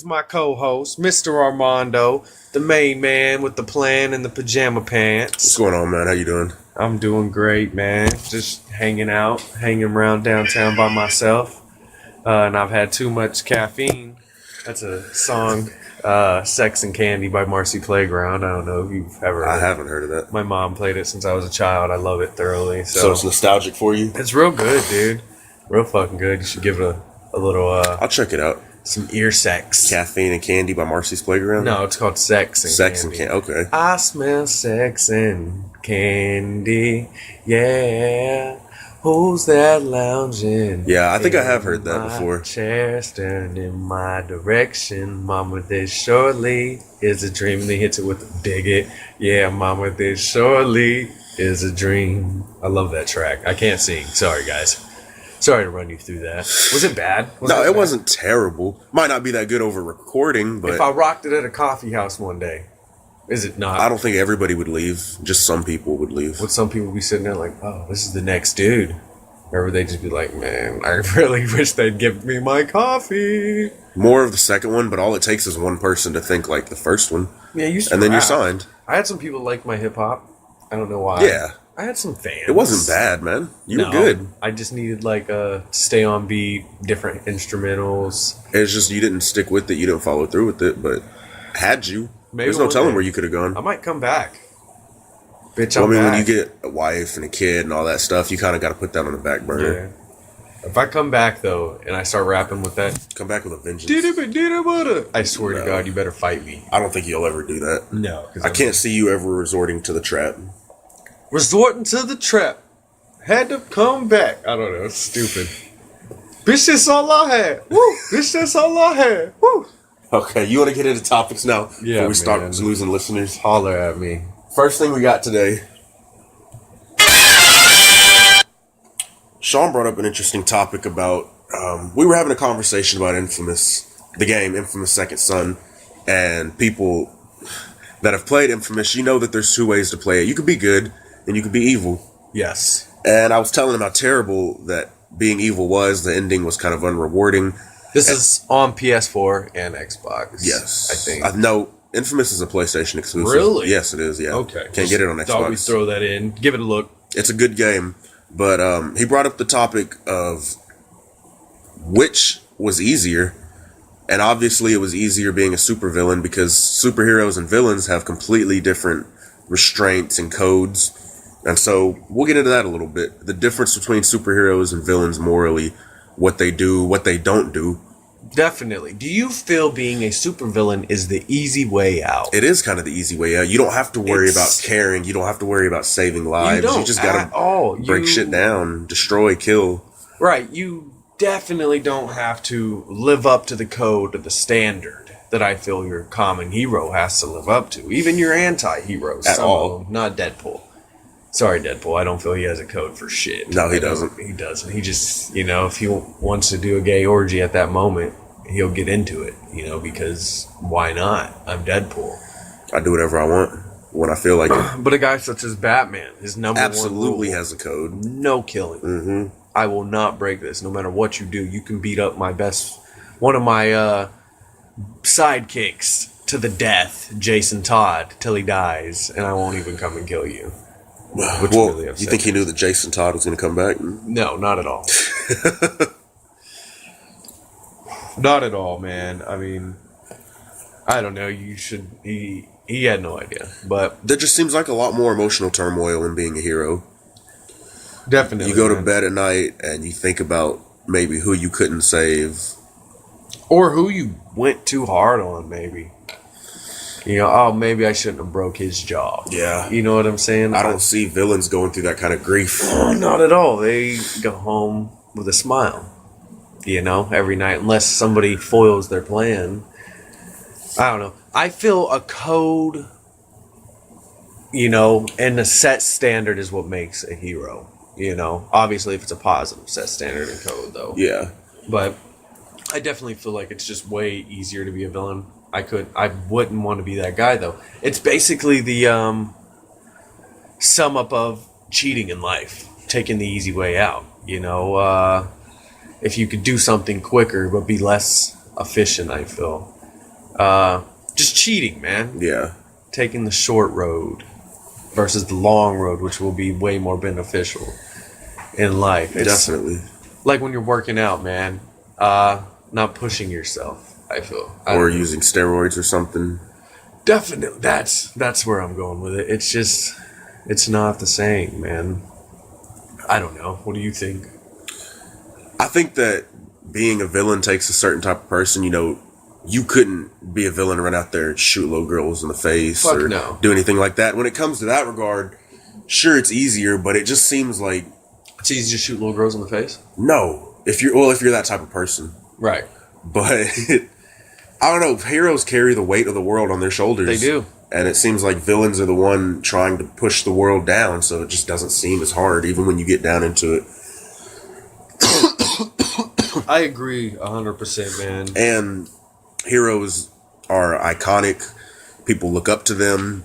my co-host, Mr. Armando, the main man with the plan and the pajama pants. What's going on, man? How you doing? I'm doing great, man. Just hanging around downtown by myself. And I've had too much caffeine. That's a song, Sex and Candy by Marcy Playground. I don't know if you've ever heard I haven't heard of that. My mom played it since I was a child. I love it thoroughly. So it's nostalgic for you? It's real good, dude. Real fucking good. You should give it a little, I'll check it out. some ear sex. Caffeine and Candy by Marcy's Playground? No, it's called Sex and Sex Candy. and Candy. Okay. I smell sex and candy, yeah. Who's that lounging? Yeah, I think I have heard that in my before. Chair staring in my direction. Mama, this surely is a dream. And he hits it with a dig it. Yeah, Mama, this surely is a dream. I love that track. I can't sing. Sorry, guys. Sorry to run you through that. Was it bad? No, it wasn't terrible. Might not be that good over recording, but If I rocked it at a coffee house one day, is it not? I don't think everybody would leave. Just some people would leave. Would some people be sitting there like, oh, this is the next dude? Or would they just be like, man, I really wish they'd give me my coffee? More of the second one, but all it takes is one person to think like the first one, Yeah, you used to and then you're rap. signed. I had some people like my hip hop. I don't know why. Yeah. I had some fans. It wasn't bad, man. You were No, good. I just needed to stay on beat, different instrumentals. It's just you didn't stick with it. You didn't follow through with it, but had you. Maybe There's no one telling day. where you could have gone. I might come back. Bitch, Well, I'm I mean, back. when you get a wife and a kid and all that stuff, you kind of got to put that on the back burner. Yeah. If I come back, though, and I start rapping with that, Come back with a vengeance. I swear to No. God, you better fight me. I don't think you'll ever do that. No. I can't see you ever resorting to the trap. Resorting to the trap. Had to come back. I don't know. It's stupid. Bitch, that's all I had. Woo. Bitch, that's all I had. Woo. Okay, you want to get into topics now Yeah, before we start man. losing listeners? Holler at me. First thing we got today. Sean brought up an interesting topic about, we were having a conversation about Infamous, the game Infamous Second Son, and people that have played Infamous, you know that there's two ways to play it. You could be good, and you could be evil. Yes. And I was telling him how terrible that being evil was. The ending was kind of unrewarding. This is on PS4 and Xbox. Yes. I think. No, Infamous is a PlayStation exclusive. Really? Yes, it is, yeah. Okay. Can't get it on Thought we'd Xbox. throw that in. Give it a look. It's a good game. But he brought up the topic of which was easier. And obviously it was easier being a supervillain because superheroes and villains have completely different restraints and codes. And so we'll get into that a little bit. The difference between superheroes and villains morally, what they do, what they don't do. Definitely. Do you feel being a supervillain is the easy way out? It is kind of the easy way out. You don't have to worry It's- about caring. You don't have to worry about saving lives. don't just at all. gotta break You- shit down, destroy, kill. Right. You definitely don't have to live up to the code or the standard that I feel your common hero has to live up to. Even your anti-heroes. At some of all. them, not Deadpool. Sorry, Deadpool. I don't feel he has a code for shit. No, he I don't- doesn't. He doesn't. He just, if he wants to do a gay orgy at that moment, he'll get into it, because why not? I'm Deadpool. I do whatever I want when I feel like it. But a guy such as Batman, his number Absolutely one rule, has a code. no killing. Mm-hmm. I will not break this. No matter what you do, you can beat up one of my sidekicks to the death, Jason Todd, till he dies, and I won't even come and kill you. Which Well, really you upset think he me. knew that Jason Todd was going to come back? No, not at all. Not at all, man. I mean, I don't know. He had no idea, but There just seems like a lot more emotional turmoil in being a hero. definitely You go to man. bed at night and you think about maybe who you couldn't save. Or who you went too hard on, maybe. Maybe I shouldn't have broke his jaw. Yeah. You know what I'm saying? I don't see villains going through that kind of grief. Not at all. They go home with a smile, every night, unless somebody foils their plan. I don't know. I feel a code, and a set standard is what makes a hero. Obviously, if it's a positive set standard and code, though. Yeah. But I definitely feel like it's just way easier to be a villain. I wouldn't want to be that guy, though. It's basically the sum up of cheating in life, taking the easy way out. If you could do something quicker but be less efficient, I feel. Just cheating, man. Yeah, Taking the short road versus the long road, which will be way more beneficial in life. It's definitely. like when you're working out, man. Not pushing yourself, I feel. Or using steroids or something. Definitely. That's where I'm going with it. It's just, it's not the same, man. I don't know. What do you think? I think that being a villain takes a certain type of person. You know, you couldn't be a villain and run out there and shoot little girls in the face Fuck or no. do anything like that. When it comes to that regard, sure, it's easier, but it just seems like It's easy to shoot little girls in the face? no. If you're that type of person, Right. but I don't know. Heroes carry the weight of the world on their shoulders. They do. And it seems like villains are the one trying to push the world down, so it just doesn't seem as hard, even when you get down into it. I agree 100%, man. And heroes are iconic. People look up to them.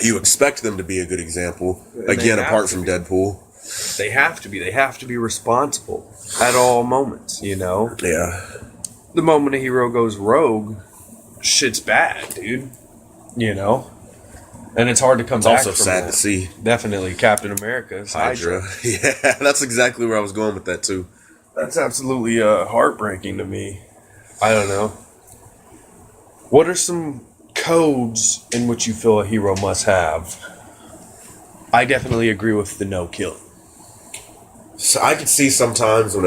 You expect them to be a good example. And Again, they have apart to from be. Deadpool. They have to be. They have to be responsible at all moments, you know? Yeah. The moment a hero goes rogue, shit's bad, dude. You know? And it's hard to come It's back also from sad that. to see. Definitely Captain America's Hydra. Yeah, that's exactly where I was going with that, too. That's absolutely heartbreaking to me. I don't know. What are some codes in which you feel a hero must have? I definitely agree with the no kill. So I could see sometimes when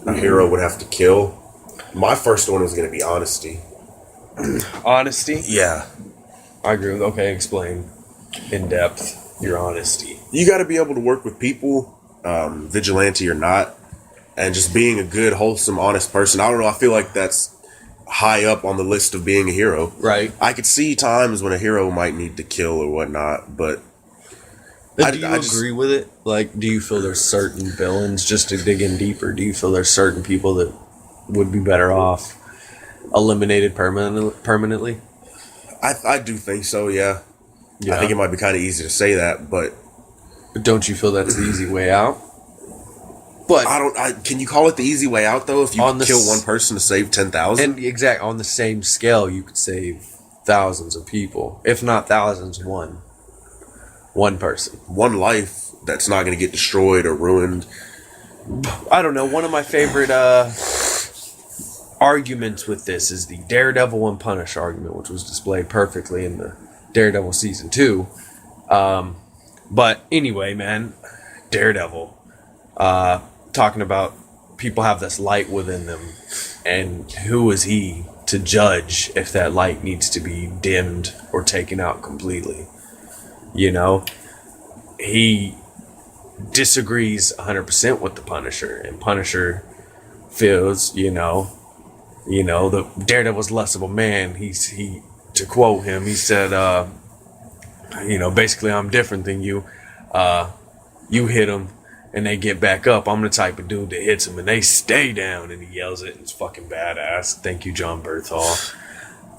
a hero would have to kill. My first one was going to be honesty. Honesty? Yeah. I agree with. Okay, explain in depth your honesty. You got to be able to work with people, vigilante or not, and just being a good, wholesome, honest person. I don't know. I feel like that's high up on the list of being a hero. Right. I could see times when a hero might need to kill or whatnot, but Do I you just- agree with it? Like, do you feel there's certain villains, just to dig in deeper, do you feel there's certain people that would be better off eliminated permanently? I do think so, yeah. Yeah. I think it might be kind of easy to say that, but But don't you feel that's the easy way out? But can you call it the easy way out, though, if you On the kill s- one person to save 10,000? and on the same scale, you could save thousands of people, if not thousands. One person. One life that's not going to get destroyed or ruined. I don't know. One of my favorite arguments with this is the Daredevil and Punisher argument, which was displayed perfectly in the Daredevil season 2. But anyway, man, Daredevil, talking about people have this light within them, and who is he to judge if that light needs to be dimmed or taken out completely? You know, he disagrees 100% with the Punisher, and Punisher feels, you know, the Daredevil's less of a man. He to quote him, he said, basically, I'm different than you. You hit them and they get back up. I'm the type of dude that hits them and they stay down. And he yells it. And it's fucking badass. Thank you, John Berthal.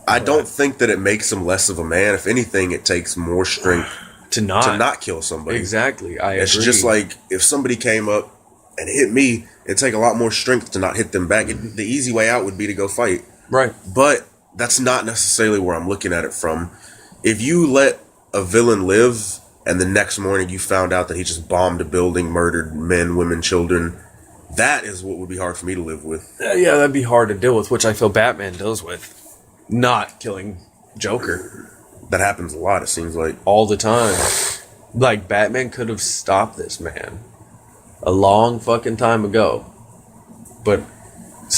I don't think that it makes him less of a man. If anything, it takes more strength To not kill somebody. exactly. I It's agree. just like if somebody came up and hit me, it'd take a lot more strength to not hit them back. The easy way out would be to go fight. right. But that's not necessarily where I'm looking at it from. If you let a villain live and the next morning you found out that he just bombed a building, murdered men, women, children, that is what would be hard for me to live with. Yeah, that'd be hard to deal with, which I feel Batman deals with. Not killing Joker That happens a lot, it seems like. all the time. Like, Batman could have stopped this man a long fucking time ago. But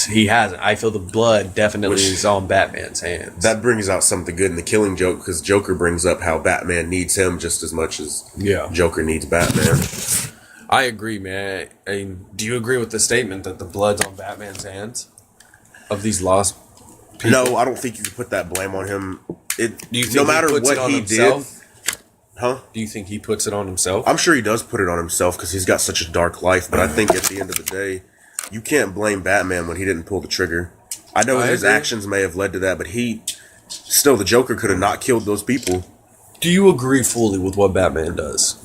he hasn't. I feel the blood definitely is on Batman's hands. That brings out something good in the Killing Joke, because Joker brings up how Batman needs him just as much as Yeah. Joker needs Batman. I agree, man. I mean, do you agree with the statement that the blood's on Batman's hands? Of these lost people? No, I don't think you can put that blame on him. Do you think no he matter puts it what on he himself? did, huh? Do you think he puts it on himself? I'm sure he does put it on himself because he's got such a dark life. But I think at the end of the day, you can't blame Batman when he didn't pull the trigger. I know I his agree. actions may have led to that, but the Joker could have not killed those people. Do you agree fully with what Batman does?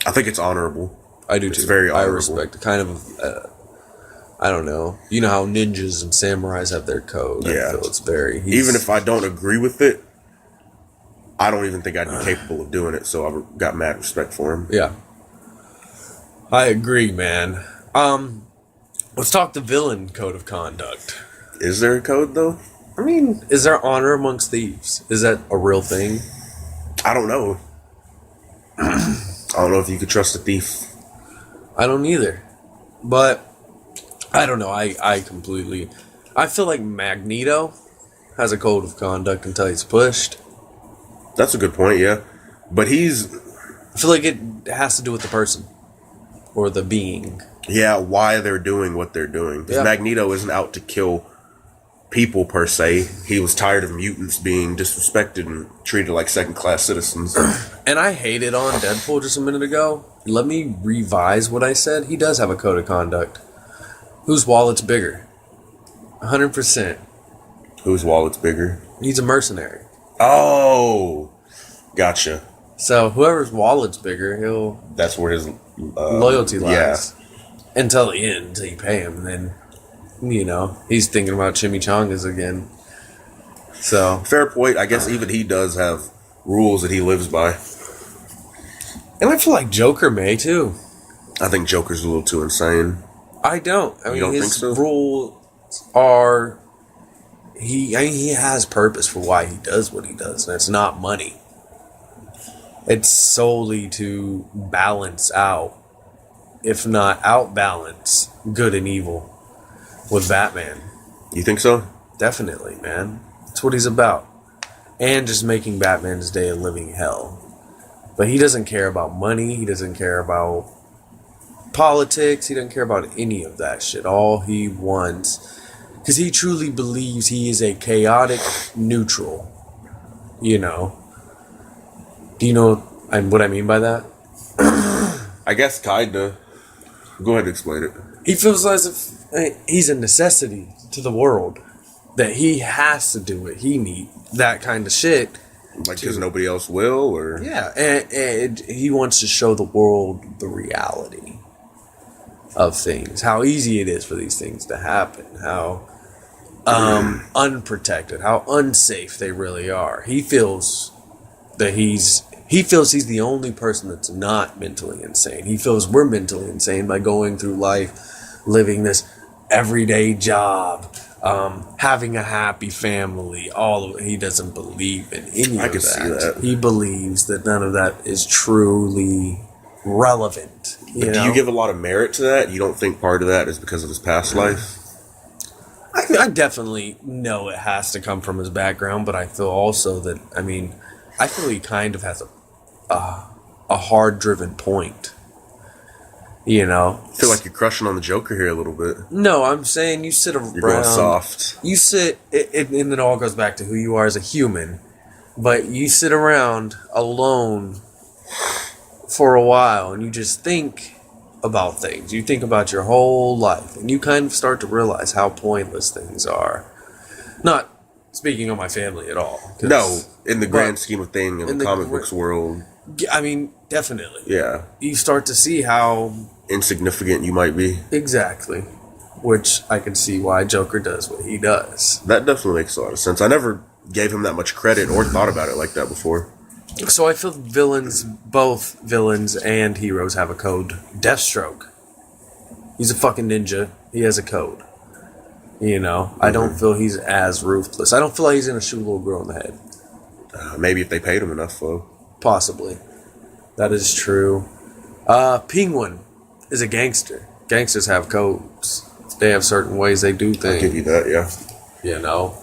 I think it's honorable. I do It's too. very I honorable. respect kind of I don't know. You know how ninjas and samurais have their code. Yeah. I feel it's very. Even if I don't agree with it, I don't even think I'd be capable of doing it. So I've got mad respect for him. Yeah. I agree, man. Let's talk the villain code of conduct. Is there a code though? I mean, is there honor amongst thieves? Is that a real thing? I don't know. I don't know if you could trust a thief. I don't either. But I don't know. I feel like Magneto has a code of conduct until he's pushed. That's a good point, yeah. But he's... I feel like it has to do with the person. Or the being. Yeah, why they're doing what they're doing. Because Magneto isn't out to kill people, per se. He was tired of mutants being disrespected and treated like second-class citizens. And I hated on Deadpool just a minute ago. Let me revise what I said. He does have a code of conduct. Whose wallet's bigger? 100%. Whose wallet's bigger? He's a mercenary. Oh! Gotcha. So whoever's wallet's bigger, he'll... That's where his... loyalty lies. Yeah. Until the end, until you pay him. And then, you know, he's thinking about chimichangas again. So... Fair point. I guess even he does have rules that he lives by. And I feel like Joker may, too. I think Joker's a little too insane. I don't. I mean, don't his think so? rules are... he has purpose for why he does what he does. And it's not money. It's solely to balance out, if not outbalance, good and evil with Batman. You think so? Definitely, man. That's what he's about. And just making Batman's day a living hell. But he doesn't care about money. He doesn't care about politics. He doesn't care about any of that shit. All he wants... Because he truly believes he is a chaotic neutral. You know? Do you know what I mean by that? I guess kinda. Go ahead and explain it. He feels as if he's a necessity to the world. That he has to do it. He needs that kind of shit. Like, because nobody else will, or... Yeah, and he wants to show the world the reality of things. How easy it is for these things to happen. How unprotected, how unsafe they really are. He feels that he's the only person that's not mentally insane. He feels we're mentally insane by going through life, living this everyday job, having a happy family. He doesn't believe in any of that. See that. He believes that none of that is truly relevant. But do you give a lot of merit to that? You don't think part of that is because of his past life? I definitely know it has to come from his background, but I feel also that, I feel he kind of has a hard-driven point. You know? I feel like you're crushing on the Joker here a little bit. No, I'm saying you sit around... You're going soft. You sit... and it all goes back to who you are as a human. But you sit around alone for a while, and you just think about things. You think about your whole life, and you kind of start to realize how pointless things are. Not speaking of my family at all. No, in the grand scheme of things, in the comic books world. Definitely. Yeah. You start to see how... insignificant you might be. Exactly. Which I can see why Joker does what he does. That definitely makes a lot of sense. I never gave him that much credit or thought about it like that before. So I feel both villains and heroes have a code. Deathstroke. He's a fucking ninja. He has a code. You know? I don't feel he's as ruthless. I don't feel like he's gonna shoot a little girl in the head. Maybe if they paid him enough, though. Possibly. That is true. Penguin is a gangster. Gangsters have codes. They have certain ways they do things. I'll give you that, yeah. You know?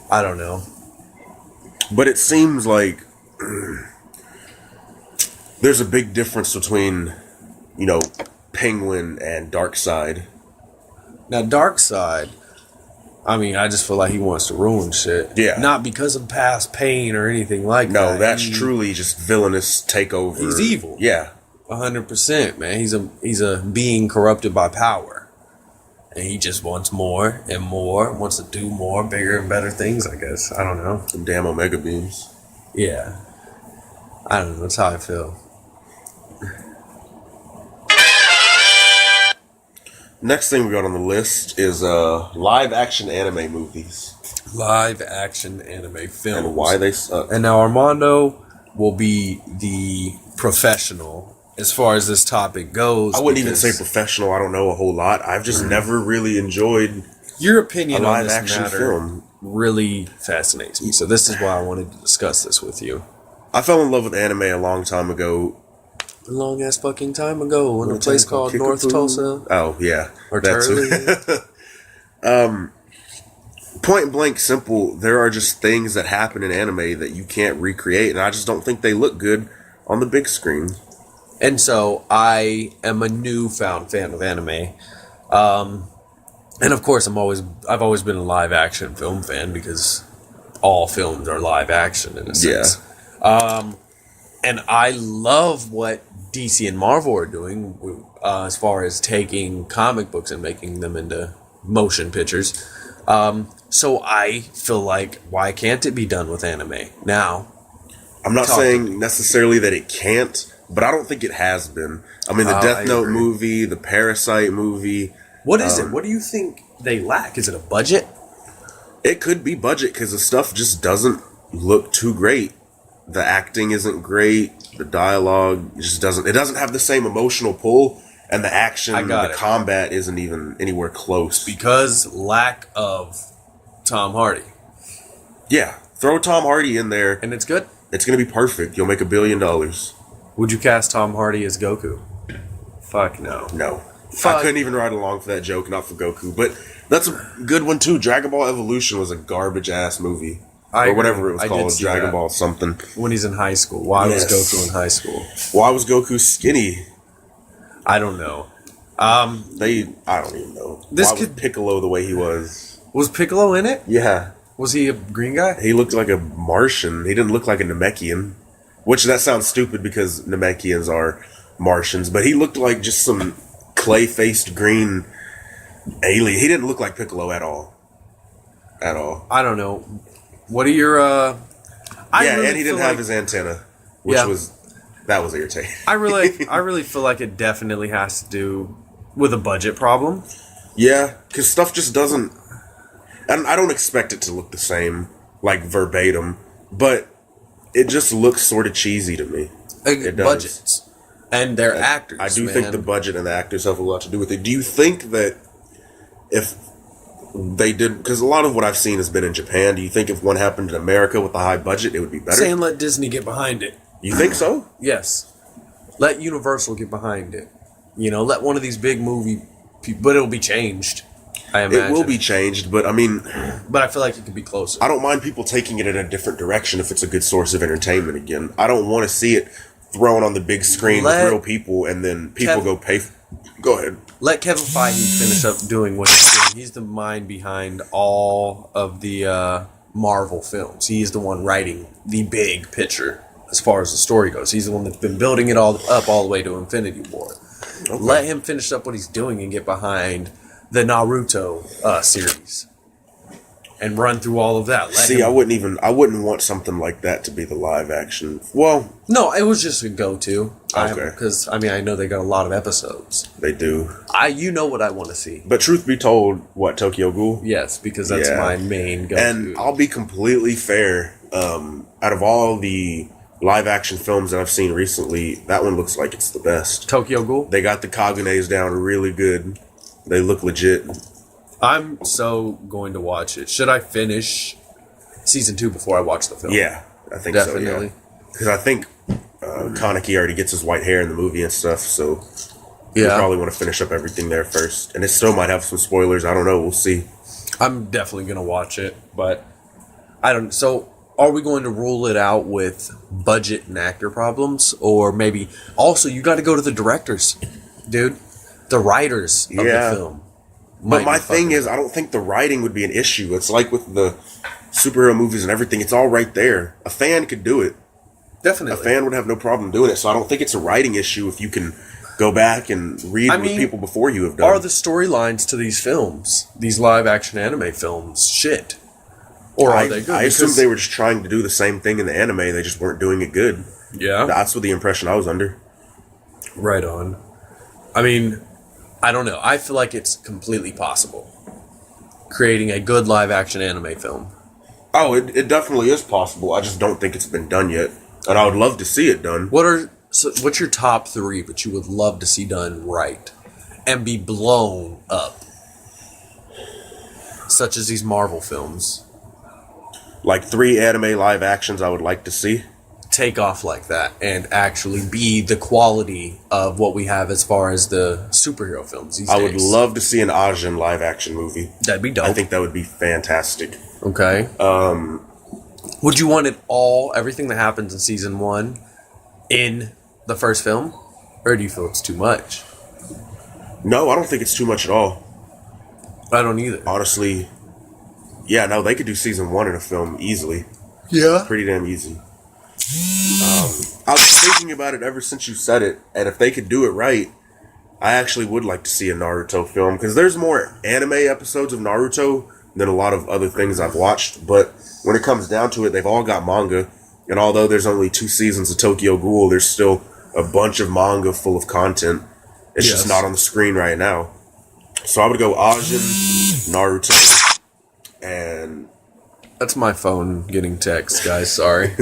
I don't know. But it seems like there's a big difference between, Penguin and Darkseid. Now, Darkseid, I just feel like he wants to ruin shit. Yeah. Not because of past pain or anything like that. No, that's truly just villainous takeover. He's evil. Yeah. 100%, man. He's a being corrupted by power. And he just wants more and more, wants to do more, bigger and better things, I guess. I don't know. Some damn Omega beams. Yeah. I don't know. That's how I feel. Next thing we got on the list is live action anime movies Live action anime films. and why they suck. And now Armando will be the professional as far as this topic goes. I wouldn't even because say professional. I don't know a whole lot. I've just never really enjoyed your a opinion on live this action matter film. really fascinates me. So this is why I wanted to discuss this with you. I fell in love with anime a long time ago. A long ass fucking time ago in a What place time called called North Kickapoo? Tulsa. Oh yeah, Or that too. Point blank simple, there are just things that happen in anime that you can't recreate, and I just don't think they look good on the big screen. And so I am a newfound fan of anime. And of course I've always been a live action film fan because all films are live action in a sense. And I love what DC and Marvel are doing as far as taking comic books and making them into motion pictures. So I feel like, why can't it be done with anime? Now, I'm not Talk to saying necessarily that it can't, but I don't think it has been. I mean, the Death I Note agree. movie, the Parasite movie, what is it? What do you think they lack? Is it a budget? it could be budget because the stuff just doesn't look too great. The acting isn't great. The dialogue just doesn't. It doesn't have the same emotional pull, and the action, I got the it. combat isn't even anywhere close. Because lack of Tom Hardy. Yeah, throw Tom Hardy in there. And it's good. It's gonna be perfect. You'll make $1 billion. Would you cast Tom Hardy as Goku? Fuck no. No, Fuck. I couldn't even ride along for that joke. Not for Goku, but that's a good one too. Dragon Ball Evolution was a garbage ass movie, I or agree. whatever it was I did called. see Dragon that. Ball something. When he's in high school. Why was Yes. Goku in high school? Why was Goku skinny? I don't know. I don't even know. This Why was could- Piccolo the way he was? Was Piccolo in it? Yeah, Was he a green guy? he looked like a Martian. He didn't look like a Namekian, which that sounds stupid because Namekians are Martians, but he looked like just some clay-faced green alien. He didn't look like Piccolo at all. At all. I don't know. What are your I Yeah, really and he didn't feel have like- his antenna, which Yeah. was irritating. I really feel like it definitely has to do with a budget problem. Yeah, because stuff just doesn't. And I don't expect it to look the same, like verbatim, but it just looks sort of cheesy to me. It does. Budgets. And their actors. I do man. think the budget and the actors have a lot to do with it. Do you think that if they did, because a lot of what I've seen has been in Japan, do you think if one happened in America with a high budget, it would be better? saying let Disney get behind it. You think so? Yes. Let Universal get behind it. You know, let one of these big movie people, but it'll be changed. I imagine. It will be changed, but I mean, But I feel like it could be closer. I don't mind people taking it in a different direction if it's a good source of entertainment again. I don't want to see it thrown on the big screen Let with real people and then people Kev- go pay. Go ahead. Let Kevin Feige finish up doing what he's doing. He's the mind behind all of the Marvel films. He is the one writing the big picture as far as the story goes. He's the one that's been building it all up all the way to Infinity War. Okay. Let him finish up what he's doing and get behind the Naruto series and run through all of that. Let See, him- I wouldn't want something like that to be the live action. Well, No, it was just a go-to. Okay. Because I know they got a lot of episodes. they do. You know what I want to see. But truth be told, what, Tokyo Ghoul? Yes, because that's Yeah. my main go-to. And I'll be completely fair. Out of all the live action films that I've seen recently, that one looks like it's the best. Tokyo Ghoul. They got the Kagunes down really good. They look legit. I'm so going to watch it. Should I finish season 2 before I watch the film? Yeah, I think Definitely. so. Because I think Kaneki already gets his white hair in the movie and stuff, so you Yeah. probably want to finish up everything there first. And it still might have some spoilers. I don't know. We'll see. I'm definitely going to watch it, but I don't. So, are we going to rule it out with budget and actor problems, or maybe also you got to go to the directors, dude, the writers of Yeah. the film. But Might my be thing fucking- is, I don't think the writing would be an issue. It's like with the superhero movies and everything. It's all right there. A fan could do it. A definitely. fan would have no problem doing it. So I don't think it's a writing issue if you can go back and read I what mean, people before you have done. Are the storylines to these films, these live action anime films, shit? Or are they good? I assumed Because- they were just trying to do the same thing in the anime. They just weren't doing it good. Yeah. That's what the impression I was under. Right on. I mean, I don't know. I feel like it's completely possible. Creating a good live action anime film. Oh, it definitely is possible. I just don't think it's been done yet. And I would love to see it done. What's your top 3 that you would love to see done right and be blown up? Such as these Marvel films. Like 3 anime live actions I would like to see. Take off like that and actually be the quality of what we have as far as the superhero films these days. I would love to see an Ajin live action movie. That'd be dope. I think that would be fantastic. Okay. Would you want it everything that happens in season 1 in the first film? Or do you feel it's too much? No, I don't think it's too much at all. I don't either. Honestly, yeah, no, they could do season 1 in a film easily. Yeah. Pretty damn easy. I was thinking about it ever since you said it, and if they could do it right, I actually would like to see a Naruto film, because there's more anime episodes of Naruto than a lot of other things I've watched, but when it comes down to it, they've all got manga, and although there's only 2 seasons of Tokyo Ghoul, there's still a bunch of manga full of content. It's just not on the screen right now. So I would go Ajin, Naruto, and... That's my phone getting text, guys. Sorry.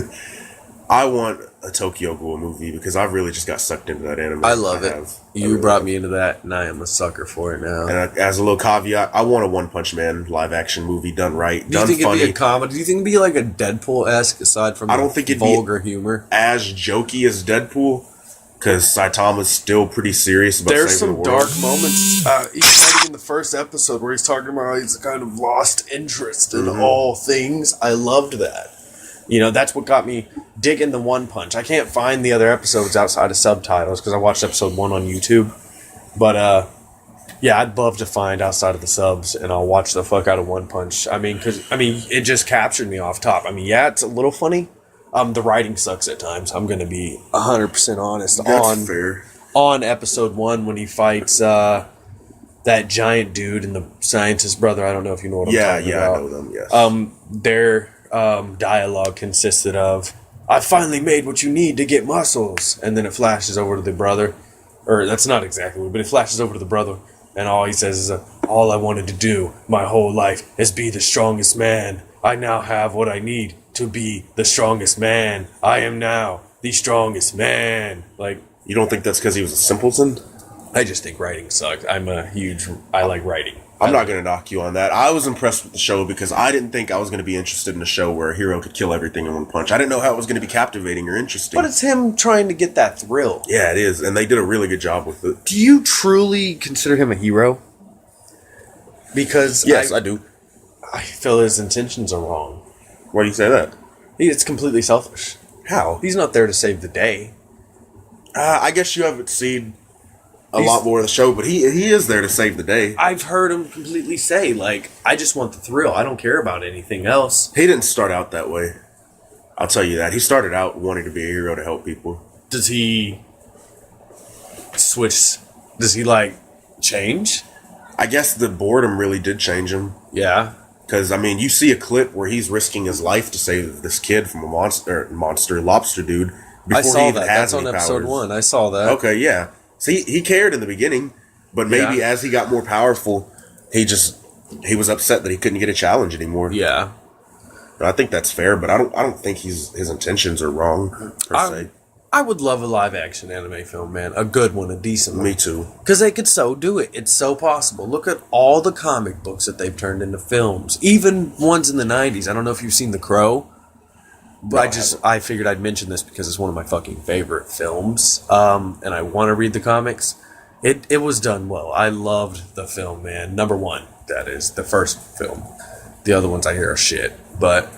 I want a Tokyo Ghoul movie because I've really just got sucked into that anime. I love it. You brought me into that, and I am a sucker for it now. And as a little caveat, I want a One Punch Man live action movie done right, Do you done think funny. it'd be a comedy? Do you think it'd be like a Deadpool-esque aside from I don't think it'd vulgar humor? As jokey as Deadpool, because Saitama's still pretty serious about There's saving some the world. dark moments. He's fighting in the first episode where he's talking about how he's kind of lost interest in all things. I loved that. You know, that's what got me digging the One Punch. I can't find the other episodes outside of subtitles because I watched episode 1 on YouTube. But, yeah, I'd love to find outside of the subs, and I'll watch the fuck out of One Punch. It just captured me off top. I mean, yeah, it's a little funny. The writing sucks at times. I'm going to be 100% honest. That's fair. On episode 1 when he fights that giant dude and the scientist brother. I don't know if you know what I'm talking about. I know them, yes. Their dialogue consisted of, I finally made what you need to get muscles. And then it flashes over to the brother. Or that's not exactly, but it flashes over to the brother. And all he says is, all I wanted to do my whole life is be the strongest man. I now have what I need to be the strongest man. I am now the strongest man. Like, You don't think that's because he was a simpleton? I just think writing sucks. I like writing. I'm not going to knock you on that. I was impressed with the show because I didn't think I was going to be interested in a show where a hero could kill everything in one punch. I didn't know how it was going to be captivating or interesting. But it's him trying to get that thrill. Yeah, it is. And they did a really good job with it. Do you truly consider him a hero? Because Yes, I do. I feel his intentions are wrong. Why do you say that? It's completely selfish. How? He's not there to save the day. I guess you haven't seen a lot more of the show, but he is there to save the day. I've heard him completely say, like, I just want the thrill. I don't care about anything else. He didn't start out that way. I'll tell you that. He started out wanting to be a hero to help people. Does he switch? Does he, like, change? I guess the boredom really did change him. Yeah. Because, I mean, you see a clip where he's risking his life to save this kid from a monster lobster dude. I saw he that. even That's has on any episode powers. 1. I saw that. Okay, yeah. See, he cared in the beginning, but maybe as he got more powerful, he was upset that he couldn't get a challenge anymore. Yeah. And I think that's fair, but I don't think his intentions are wrong per se. I would love a live action anime film, man. A good one, a decent one. Me too. Because they could so do it. It's so possible. Look at all the comic books that they've turned into films. Even ones in the 90s. I don't know if you've seen The Crow. But I figured I'd mention this because it's one of my fucking favorite films. And I want to read the comics. It was done well. I loved the film, man. Number 1, that is. The first film. The other ones I hear are shit. But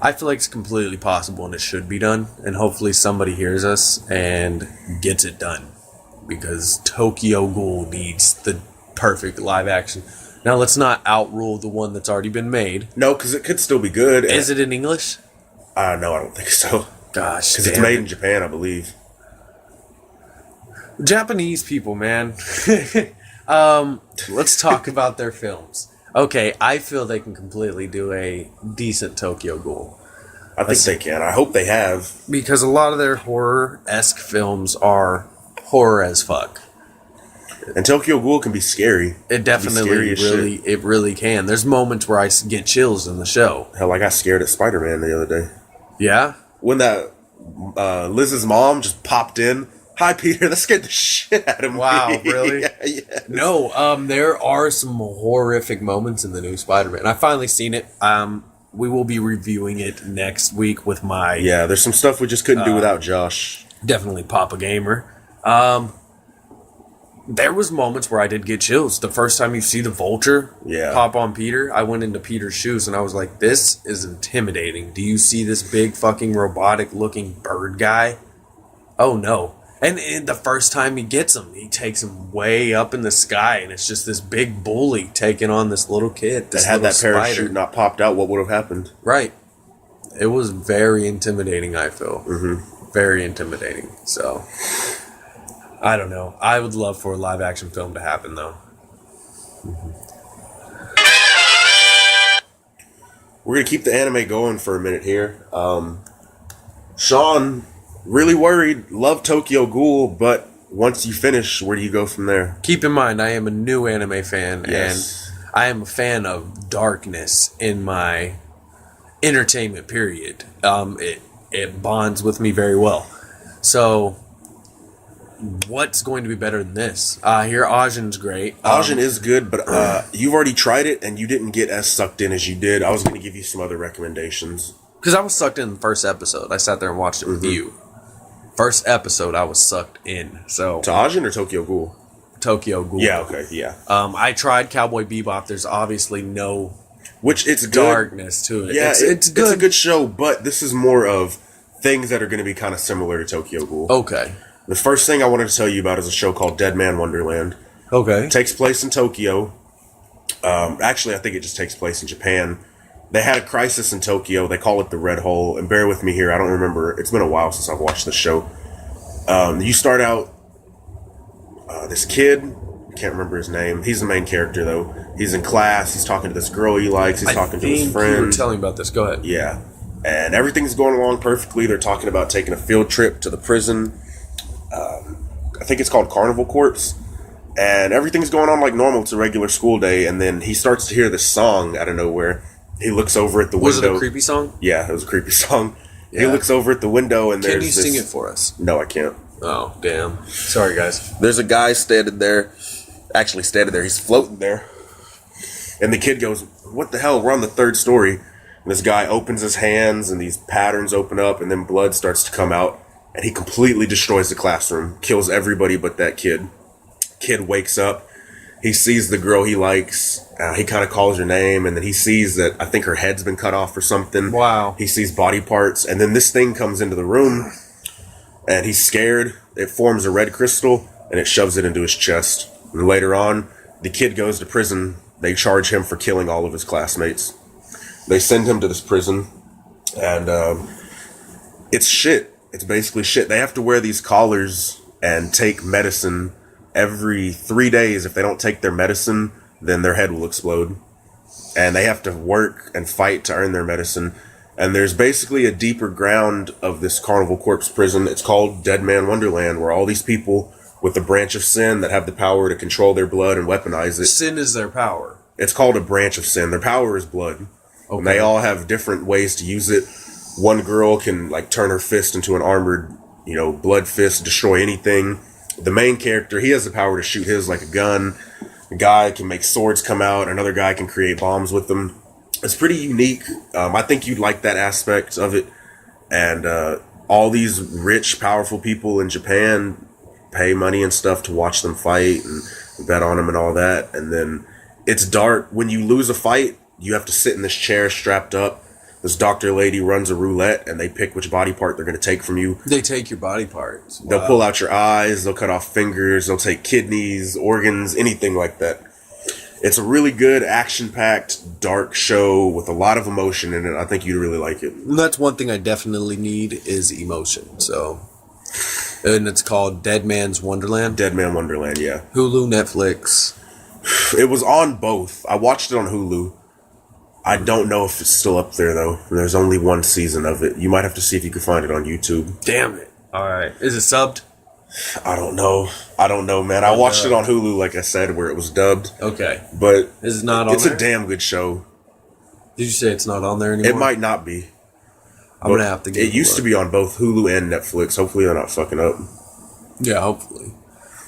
I feel like it's completely possible and it should be done. And hopefully somebody hears us and gets it done. Because Tokyo Ghoul needs the perfect live action. Now let's not outrule the one that's already been made. No, because it could still be good. Is it in English? No, I don't think so. Gosh, Because it's made in Japan, I believe. Japanese people, man. Let's talk about their films. Okay, I feel they can completely do a decent Tokyo Ghoul. I think they can. I hope they have. Because a lot of their horror-esque films are horror as fuck. And Tokyo Ghoul can be scary. It definitely scary as shit. it really can. There's moments where I get chills in the show. Hell, I got scared at Spider-Man the other day. Yeah? When that Liz's mom just popped in. Hi, Peter. That scared the shit out of me. Wow, really? Yeah. No, there are some horrific moments in the new Spider-Man. I've finally seen it. We will be reviewing it next week with my Yeah, there's some stuff we just couldn't do without Josh. definitely Papa Gamer. There was moments where I did get chills. The first time you see the Vulture pop on Peter, I went into Peter's shoes and I was like, this is intimidating. Do you see this big fucking robotic looking bird guy? Oh no. And the first time he gets him, he takes him way up in the sky and it's just this big bully taking on this little kid. That had that parachute not popped out, what would have happened? Right. It was very intimidating, I feel. Mm-hmm. Very intimidating. So, I don't know. I would love for a live action film to happen, though. We're going to keep the anime going for a minute here. Sean, really worried, love Tokyo Ghoul, but once you finish, where do you go from there? Keep in mind, I am a new anime fan, Yes. and I am a fan of darkness in my entertainment period. It bonds with me very well. So, what's going to be better than this? Here, Ajin's great. Ajin is good, but you've already tried it and you didn't get as sucked in as you did. I was going to give you some other recommendations. Because I was sucked in the first episode. I sat there and watched it with you. First episode, I was sucked in. So, To Ajin or Tokyo Ghoul? Tokyo Ghoul. Yeah, okay, yeah. I tried Cowboy Bebop. There's obviously no Which it's good. darkness to it. Yeah, it's good. It's a good show, but this is more of things that are going to be kind of similar to Tokyo Ghoul. Okay. The first thing I wanted to tell you about is a show called Dead Man Wonderland. Okay. It takes place in Tokyo. Actually, I think it just takes place in Japan. They had a crisis in Tokyo. They call it the Red Hole. And bear with me here. I don't remember. It's been a while since I've watched the show. You start out, this kid, can't remember his name. He's the main character, though. He's in class. He's talking to this girl he likes. He's talking to his friend. You were telling me about this. Go ahead. Yeah. And everything's going along perfectly. They're talking about taking a field trip to the prison. I think it's called Carnival Corpse. And everything's going on like normal. It's a regular school day. And then he starts to hear this song out of nowhere. He looks over at the window. Was it a creepy song? Yeah, it was a creepy song. Yeah. He looks over at the window and Can there's you this... sing it for us? No, I can't. Oh, damn. Sorry, guys. There's a guy standing there. Actually standing there. He's floating there. And the kid goes, what the hell? We're on the third story. And this guy opens his hands and these patterns open up and then blood starts to come out. And he completely destroys the classroom. Kills everybody but that kid. Kid wakes up. He sees the girl he likes. He kind of calls her name. And then he sees that I think her head's been cut off or something. Wow. He sees body parts. And then this thing comes into the room. And he's scared. It forms a red crystal. And it shoves it into his chest. And later on, the kid goes to prison. They charge him for killing all of his classmates. They send him to this prison. And it's shit. It's basically shit. They have to wear these collars and take medicine every 3 days. If they don't take their medicine, then their head will explode. And they have to work and fight to earn their medicine. And there's basically a deeper ground of this Carnival Corpse prison. It's called Dead Man Wonderland, where all these people with the branch of sin that have the power to control their blood and weaponize it. Sin is their power. It's called a branch of sin. Their power is blood. Okay. And they all have different ways to use it. One girl can like turn her fist into an armored, blood fist, destroy anything. The main character, he has the power to shoot his like a gun. A guy can make swords come out. Another guy can create bombs with them. It's pretty unique. I think you'd like that aspect of it. And all these rich, powerful people in Japan pay money and stuff to watch them fight and bet on them and all that. And then it's dark. When you lose a fight, you have to sit in this chair strapped up. This doctor lady runs a roulette, and they pick which body part they're going to take from you. They take your body parts. Wow. They'll pull out your eyes, they'll cut off fingers, they'll take kidneys, organs, anything like that. It's a really good, action-packed, dark show with a lot of emotion in it. I think you'd really like it. That's one thing I definitely need is emotion. So, and it's called Dead Man's Wonderland. Dead Man Wonderland, yeah. Hulu, Netflix. It was on both. I watched it on Hulu. I don't know if it's still up there, though. There's only one season of it. You might have to see if you can find it on YouTube. Damn it. All right. Is it subbed? I don't know. I don't know, man. I watched it on Hulu, like I said, where it was dubbed. Okay. But Is it not on it's there? a damn good show. Did you say it's not on there anymore? It might not be. I'm going to have to get It used to be on both Hulu and Netflix. Hopefully they're not fucking up. Yeah, hopefully.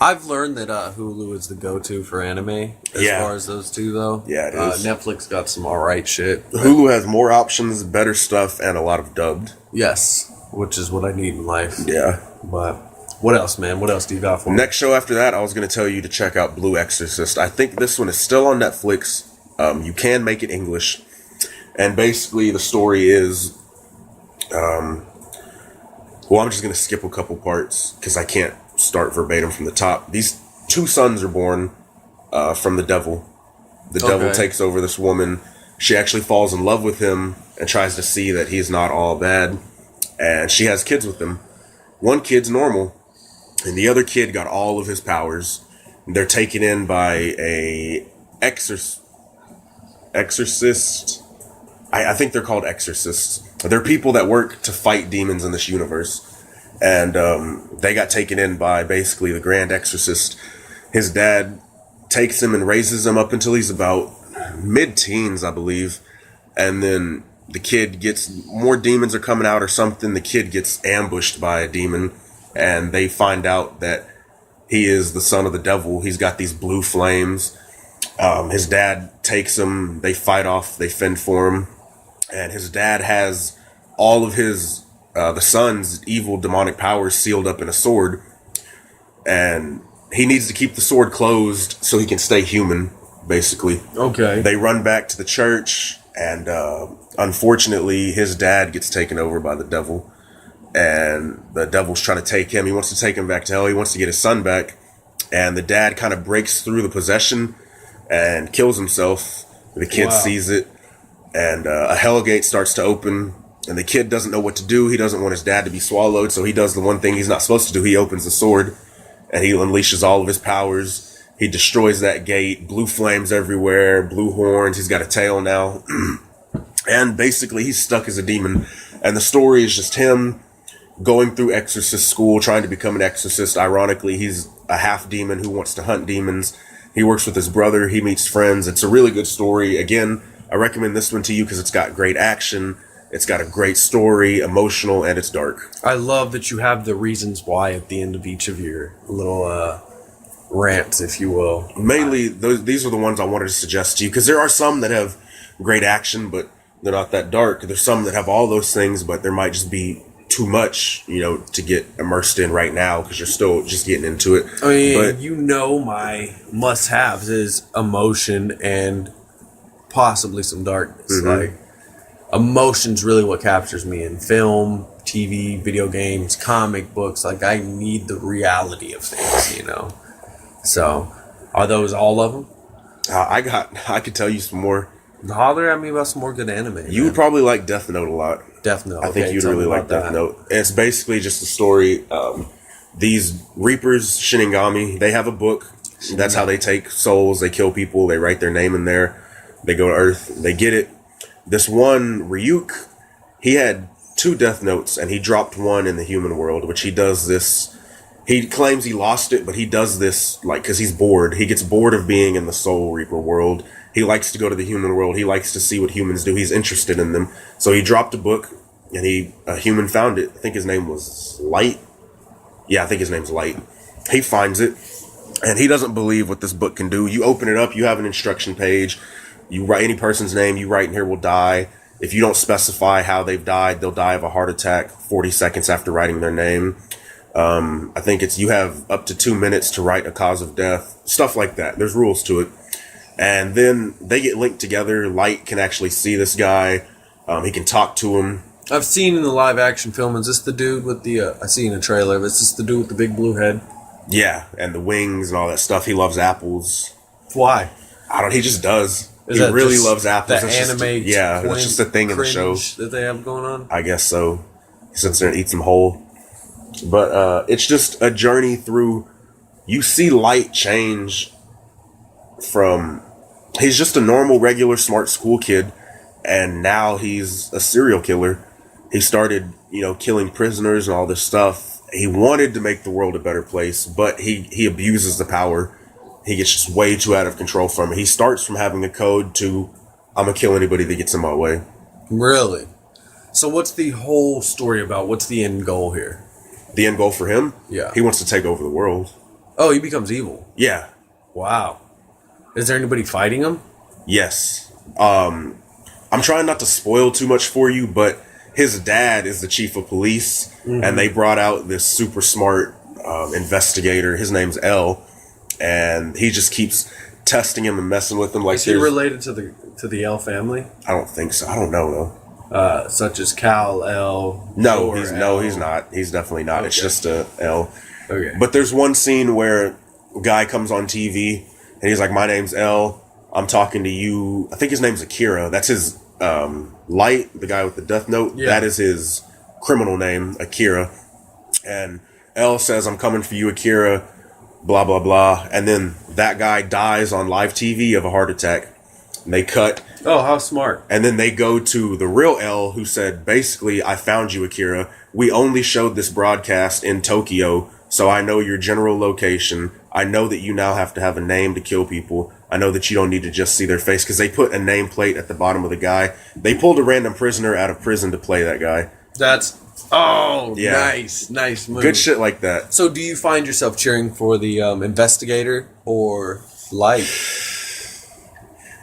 I've learned that Hulu is the go-to for anime as far as those two, though. Yeah, it is. Netflix got some alright shit. Hulu has more options, better stuff, and a lot of dubbed. Yes, which is what I need in life. Yeah. But what else, man? What else do you got for me? Next show after that, I was going to tell you to check out Blue Exorcist. I think this one is still on Netflix. You can make it English. And basically, the story is... well, I'm just going to skip a couple parts because I can't start verbatim from the top. These two sons are born from the devil. The devil takes over this woman. She actually falls in love with him and tries to see that he's not all bad. And she has kids with him. One kid's normal, and the other kid got all of his powers. They're taken in by a exorcist. I think they're called exorcists. They're people that work to fight demons in this universe. And they got taken in by basically the Grand Exorcist. His dad takes him and raises him up until he's about mid-teens, I believe. And then the kid gets... more demons are coming out or something. The kid gets ambushed by a demon. And they find out that he is the son of the devil. He's got these blue flames. His dad takes him. They fight off. They fend for him. And his dad has all of his... the son's evil demonic powers sealed up in a sword, and he needs to keep the sword closed so he can stay human, basically. Okay. They run back to the church, and unfortunately his dad gets taken over by the devil, and the devil's trying to take him. He wants to take him back to hell. He wants to get his son back, and the dad kind of breaks through the possession and kills himself. The kid sees it, and a hell gate starts to open. And the kid doesn't know what to do. He doesn't want his dad to be swallowed, so he does the one thing he's not supposed to do. He opens the sword, and he unleashes all of his powers. He destroys that gate. Blue flames everywhere, blue horns. He's got a tail now. And basically, he's stuck as a demon. And the story is just him going through exorcist school, trying to become an exorcist. Ironically, he's a half demon who wants to hunt demons. He works with his brother. He meets friends. It's a really good story. Again, I recommend this one to you because it's got great action. It's got a great story, emotional, and it's dark. I love that you have the reasons why at the end of each of your little rants, if you will. Mainly, these are the ones I wanted to suggest to you, because there are some that have great action, but they're not that dark. There's some that have all those things, but there might just be too much, to get immersed in right now, because you're still just getting into it. I mean, but, my must-haves is emotion and possibly some darkness. Mm-hmm. Like, emotion's really what captures me in film, TV, video games, comic books. Like, I need the reality of things, So, are those all of them? I could tell you some more. Holler at me about some more good anime. You would probably like Death Note a lot. Death Note. I think you'd really like Death Note. And it's basically just a story. These Reapers, Shinigami, they have a book. That's how they take souls. They kill people. They write their name in there. They go to Earth. They get it. This one, Ryuk, he had 2 Death Notes, and he dropped one in the human world, which he does this. He claims he lost it, but he does this, because he's bored. He gets bored of being in the Soul Reaper world. He likes to go to the human world. He likes to see what humans do. He's interested in them. So he dropped a book, and a human found it. I think his name was Light. Yeah, I think his name's Light. He finds it, and he doesn't believe what this book can do. You open it up, you have an instruction page. You write any person's name you write in here will die. If you don't specify how they've died, they'll die of a heart attack 40 seconds after writing their name. I think you have up to 2 minutes to write a cause of death. Stuff like that. There's rules to it. And then they get linked together. Light can actually see this guy. He can talk to him. I've seen in the live action film, is this the dude with the, I see in a trailer, is this the dude with the big blue head? Yeah, and the wings and all that stuff. He loves apples. Why? He just does. Is he that really just loves apples. The That's anime, that's just a thing in the show that they have going on. I guess so. He sits there and eats them whole. But it's just a journey through. You see Light change from. He's just a normal, regular, smart school kid, and now he's a serial killer. He started, killing prisoners and all this stuff, he wanted to make the world a better place, but he abuses the power. He gets just way too out of control from it. He starts from having a code to, I'm gonna kill anybody that gets in my way. Really? So what's the whole story about? What's the end goal here? The end goal for him? Yeah. He wants to take over the world. Oh, he becomes evil. Yeah. Wow. Is there anybody fighting him? Yes. I'm trying not to spoil too much for you, but his dad is the chief of police, and they brought out this super smart investigator. His name's L, and he just keeps testing him and messing with him. Like, Is he related to the L family? I don't think so. I don't know though. Such as Cal L. No, or he's L. he's not. He's definitely not. It's Okay. just a L. Okay. But there's one scene where a guy comes on TV and he's like, "My name's L. I'm talking to you." I think his name's Akira. That's his Light, the guy with the Death Note. Yeah. That is his criminal name, Akira. And L says, "I'm coming for you, Akira." Blah blah blah. And then that guy dies on live TV of a heart attack. And they cut. Oh, how smart. And then they go to the real L, who said, basically, "I found you, Akira. We only showed this broadcast in Tokyo, so I know your general location. I know that you now have to have a name to kill people. I know that you don't need to just see their face," because they put a nameplate at the bottom of the guy. They pulled a random prisoner out of prison to play that guy. That's Yeah. nice move. Good shit like that. So, do you find yourself cheering for the investigator or Light?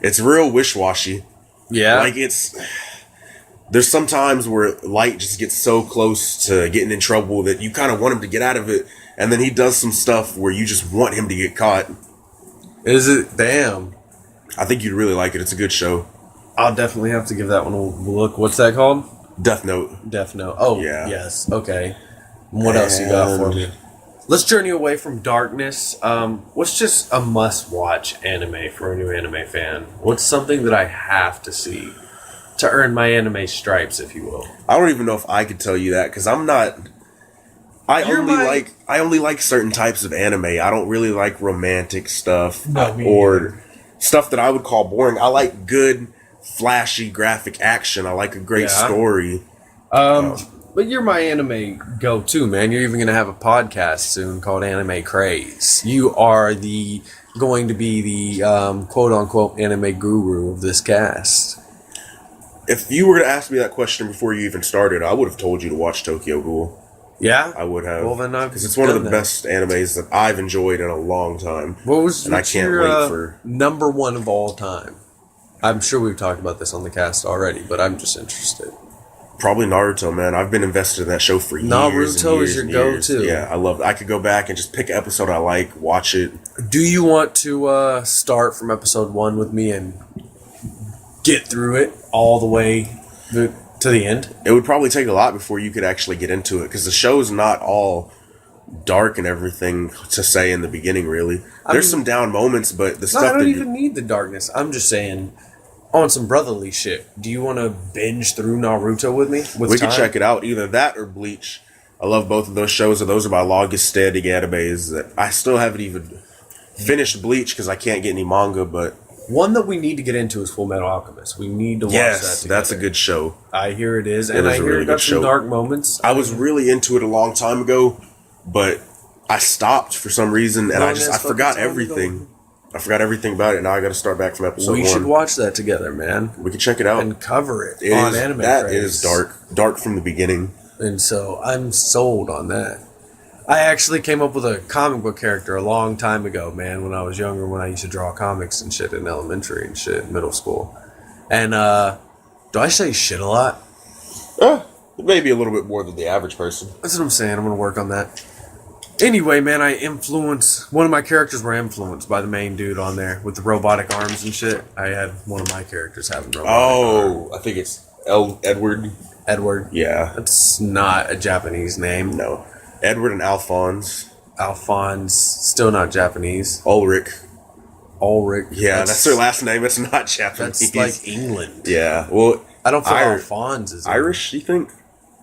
It's real wish-washy. Yeah. Like, there's some times where Light just gets so close to getting in trouble that you kind of want him to get out of it, and then he does some stuff where you just want him to get caught. Is it? Damn. I think you'd really like it. It's a good show. I'll definitely have to give that one a look. What's that called? Death Note. Death Note. Oh, Yeah. yes. Okay. What else you got for me? Let's journey away from darkness. What's just a must-watch anime for a new anime fan? What's something that I have to see to earn my anime stripes, if you will? I don't even know if I could tell you that because I'm not. I only like certain types of anime. I don't really like romantic stuff or stuff that I would call boring. I like good, flashy graphic action. I like a great story. But you're my anime go-to, man. You're even going to have a podcast soon called Anime Craze. You are going to be the quote-unquote anime guru of this cast. If you were to ask me that question before you even started, I would have told you to watch Tokyo Ghoul. Yeah? I would have. Well, then I've because it's one of the done that. best animes that I've enjoyed in a long time. What's I can't your, wait for number one of all time? I'm sure we've talked about this on the cast already, but I'm just interested. Probably Naruto, man. I've been invested in that show for years. Naruto and is years your and years. go-to. Yeah, I love it. I could go back and just pick an episode I like, watch it. Do you want to start from episode 1 with me and get through it all the way to the end? It would probably take a lot before you could actually get into it because the show's not all dark and everything to say in the beginning, really. There's some down moments, but the No, stuff I don't that even need the darkness. I'm just saying, on some brotherly shit. Do you want to binge through Naruto with me? we could check it out. Either that or Bleach. I love both of those shows. Those are my longest standing animes. That I still haven't even finished Bleach because I can't get any manga, but One that we need to get into is Full Metal Alchemist. We need to watch that yes, together. that's a good show. I hear it is, and is I a hear really it got good some show. dark moments. I was really into it a long time ago, but I stopped for some reason, and I forgot everything. I forgot everything about it. Now I got to start back from episode We 1. should watch that together, man, We can check it out. and cover it It on is- Anime that Craze. is dark from the beginning. And so I'm sold on that. I actually came up with a comic book character a long time ago, man, when I was younger, when I used to draw comics and shit in elementary and shit, middle school. And, do I say shit a lot? Maybe a little bit more than the average person. That's what I'm saying. I'm going to work on that. Anyway, man, one of my characters were influenced by the main dude on there with the robotic arms and shit. I had one of my characters having robotic arms. I think it's Edward. Edward. Yeah. That's not a Japanese name. No. Edward and Alphonse. Alphonse, still not Japanese. Ulrich. Ulrich. Yeah, that's their last name. It's not Japanese. That's like England. Yeah. Well, I don't feel Ir- Alphonse is Irish, you think?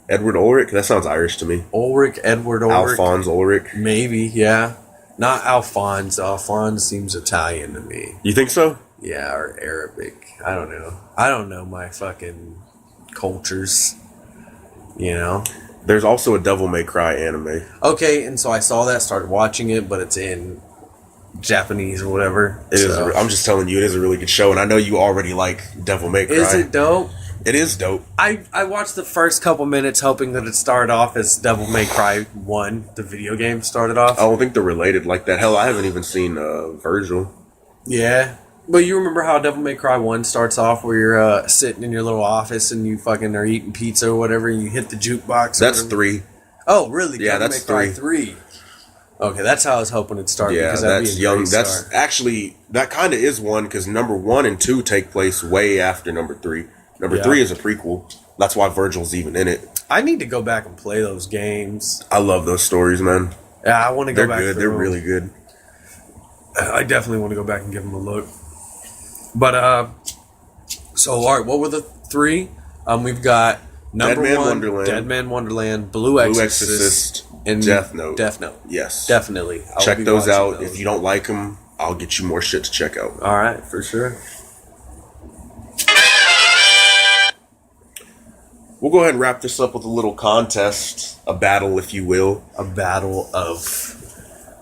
Edward Ulrich? That sounds Irish to me. Ulrich, Edward Ulrich. Alphonse Ulrich. Maybe, yeah. Not Alphonse. Alphonse seems Italian to me. You think so? Yeah, or Arabic. I don't know. I don't know my fucking cultures. You know? There's also a Devil May Cry anime. Okay, and so I saw that, started watching it, but it's in Japanese or whatever. It is. I'm just telling you, it is a really good show, and I know you already like Devil May Cry. Is it dope? It is dope. I watched the first couple minutes hoping that it started off as Devil May Cry 1, the video game started off. I don't think they're related like that. Hell, I haven't even seen Virgil. Yeah. But you remember how Devil May Cry 1 starts off where you're sitting in your little office and you fucking are eating pizza or whatever and you hit the jukebox? That's 3. Oh, really? Yeah, Devil that's May Cry 3. 3. Okay, that's how I was hoping it'd start. Yeah, because that'd that's be a young. great That's start. actually, that kind of is one, because number 1 and 2 take place way after number 3. Number 3 is a prequel. That's why Virgil's even in it. I need to go back and play those games. I love those stories, man. Yeah, I want to go They're back. good. They're really good. I definitely want to go back and give them a look. But so all right, what were the 3? We've got number Dead Man 1, Wonderland. Dead Man Wonderland, Blue Exorcist, and Death Note. Death Note. Yes. Definitely. I will Check be those watching out. those. If you don't like them, I'll get you more shit to check out. All right, for sure. We'll go ahead and wrap this up with a little contest, a battle, if you will. A battle of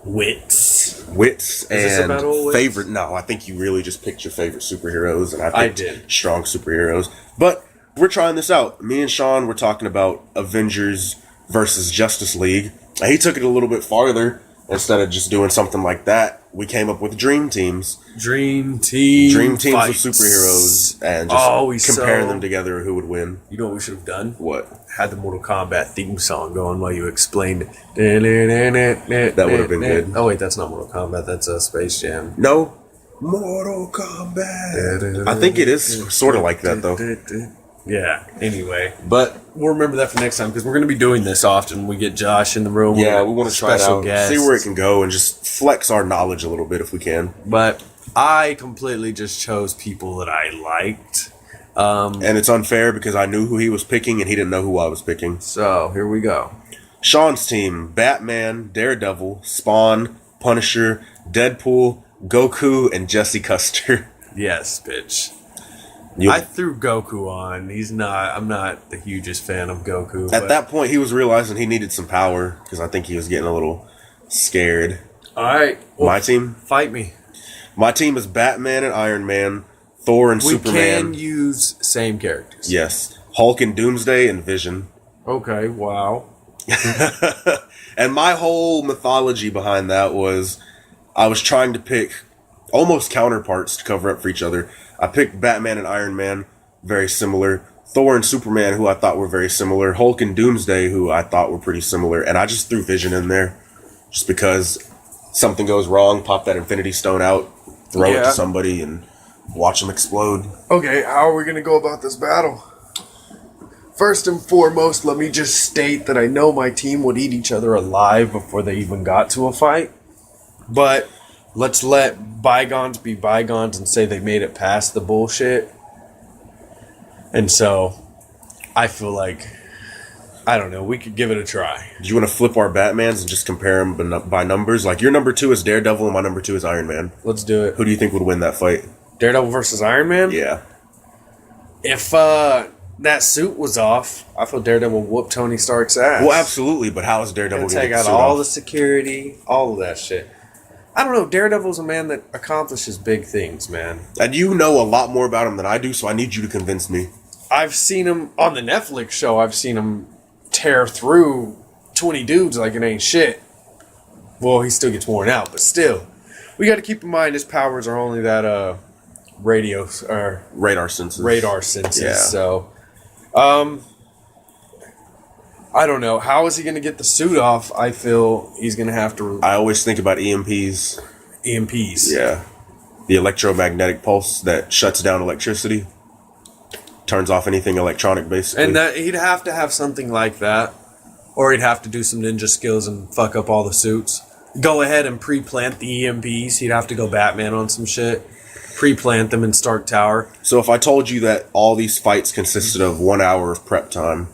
wits. Wits this a and battle of wits? favorite. No, I think you really just picked your favorite superheroes, and I I picked did. strong superheroes. But we're trying this out. Me and Sean were talking about Avengers versus Justice League. And he took it a little bit farther. Instead of just doing something like that, we came up with dream teams. Dream teams With superheroes, and just comparing them together, who would win. You know what we should have done? What? Had the Mortal Kombat theme song going while you explained it. That would have been good. Oh wait, that's not Mortal Kombat. That's Space Jam. No. Mortal Kombat. I think it is sort of like that, though. Yeah. Anyway, But we'll remember that for next time because we're going to be doing this often. When we get Josh in the room. yeah, we want to try it special out, guests. see where it can go, and just flex our knowledge a little bit if we can. But I completely just chose people that I liked. And it's unfair because I knew who he was picking, and he didn't know who I was picking. So here we go. Sean's team: Batman, Daredevil, Spawn, Punisher, Deadpool, Goku, and Jesse Custer. Yes, bitch. You- I threw Goku on. I'm not the hugest fan of Goku. At but- that point, he was realizing he needed some power because I think he was getting a little scared. All right. Well, My team? fight me. My team is Batman and Iron Man, Thor and We Superman. can use same characters. Yes. Hulk and Doomsday and Vision. Okay. Wow. And my whole mythology behind that was I was trying to pick almost counterparts to cover up for each other. I picked Batman and Iron Man, very similar. Thor and Superman, who I thought were very similar. Hulk and Doomsday, who I thought were pretty similar. And I just threw Vision in there just because something goes wrong, pop that Infinity Stone out, throw it Yeah. to somebody, and watch them explode. Okay. How are we going to go about this battle? First and foremost, let me just state that I know my team would eat each other alive before they even got to a fight. But let's let bygones be bygones and say they made it past the bullshit. And so, I feel like, I don't know, we could give it a try. Do you want to flip our Batmans and just compare them by numbers? Like, your number 2 is Daredevil and my number 2 is Iron Man. Let's do it. Who do you think would win that fight? Daredevil versus Iron Man? Yeah. If that suit was off, I feel Daredevil whooped Tony Stark's ass. Well, absolutely, but how is Daredevil And going to take get the out suit all off? the security, all of that shit. I don't know. Daredevil's a man that accomplishes big things, man. And you know a lot more about him than I do, so I need you to convince me. I've seen him on the Netflix show. I've seen him tear through 20 dudes like it ain't shit. Well, he still gets worn out, but still. We got to keep in mind his powers are only that radio or Radar senses. radar senses. Yeah. So, I don't know. How is he going to get the suit off? I feel he's going to have to I always think about EMPs. EMPs. Yeah. The electromagnetic pulse that shuts down electricity. Turns off anything electronic, basically. And that he'd have to have something like that. Or he'd have to do some ninja skills and fuck up all the suits. Go ahead and pre-plant the EMPs. He'd have to go Batman on some shit. Pre-plant them in Stark Tower. So if I told you that all these fights consisted of 1 hour of prep time,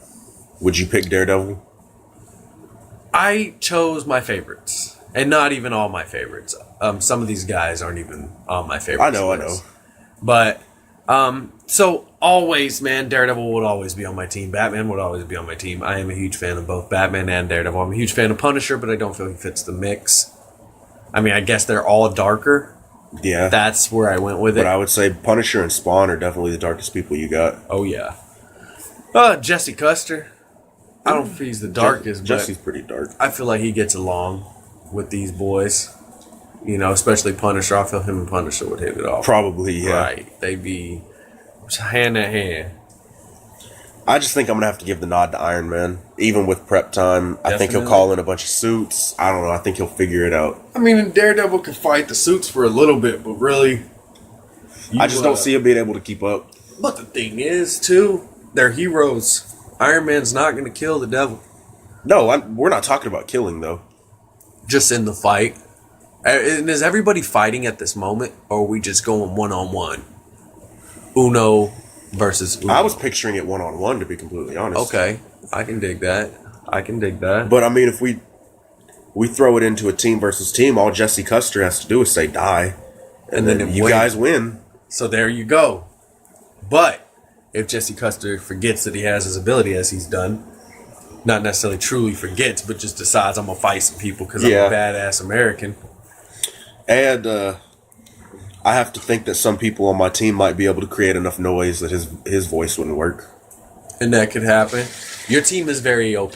would you pick Daredevil? I chose my favorites. And not even all my favorites. Some of these guys aren't even on my favorites. I know. But So always, man, Daredevil would always be on my team. Batman would always be on my team. I am a huge fan of both Batman and Daredevil. I'm a huge fan of Punisher, but I don't feel he fits the mix. I mean, I guess they're all darker. Yeah. That's where I went with it. But I would say Punisher and Spawn are definitely the darkest people you got. Oh, yeah. Jesse Custer. I don't think he's the darkest, Jesse's but pretty dark. I feel like he gets along with these boys. You know, especially Punisher. I feel him and Punisher would hit it off. Probably, yeah. Right. They'd be hand in hand. I just think I'm going to have to give the nod to Iron Man. Even with prep time, I think he'll Definitely. call in a bunch of suits. I don't know. I think he'll figure it out. I mean, Daredevil could fight the suits for a little bit, but really... I just don't see him being able to keep up. But the thing is, too, they're heroes. Iron Man's not going to kill the devil. No, we're not talking about killing, though. Just in the fight. And is everybody fighting at this moment, or are we just going one-on-one? Uno versus Uno. I was picturing it one-on-one, to be completely honest. Okay, I can dig that. But, I mean, if we throw it into a team versus team, all Jesse Custer has to do is say die. And then it you wins. guys win. So there you go. But if Jesse Custer forgets that he has his ability, as he's done, not necessarily truly forgets, but just decides I'm going to fight some people because I'm a badass American. And I have to think that some people on my team might be able to create enough noise that his voice wouldn't work. And that could happen. Your team is very OP.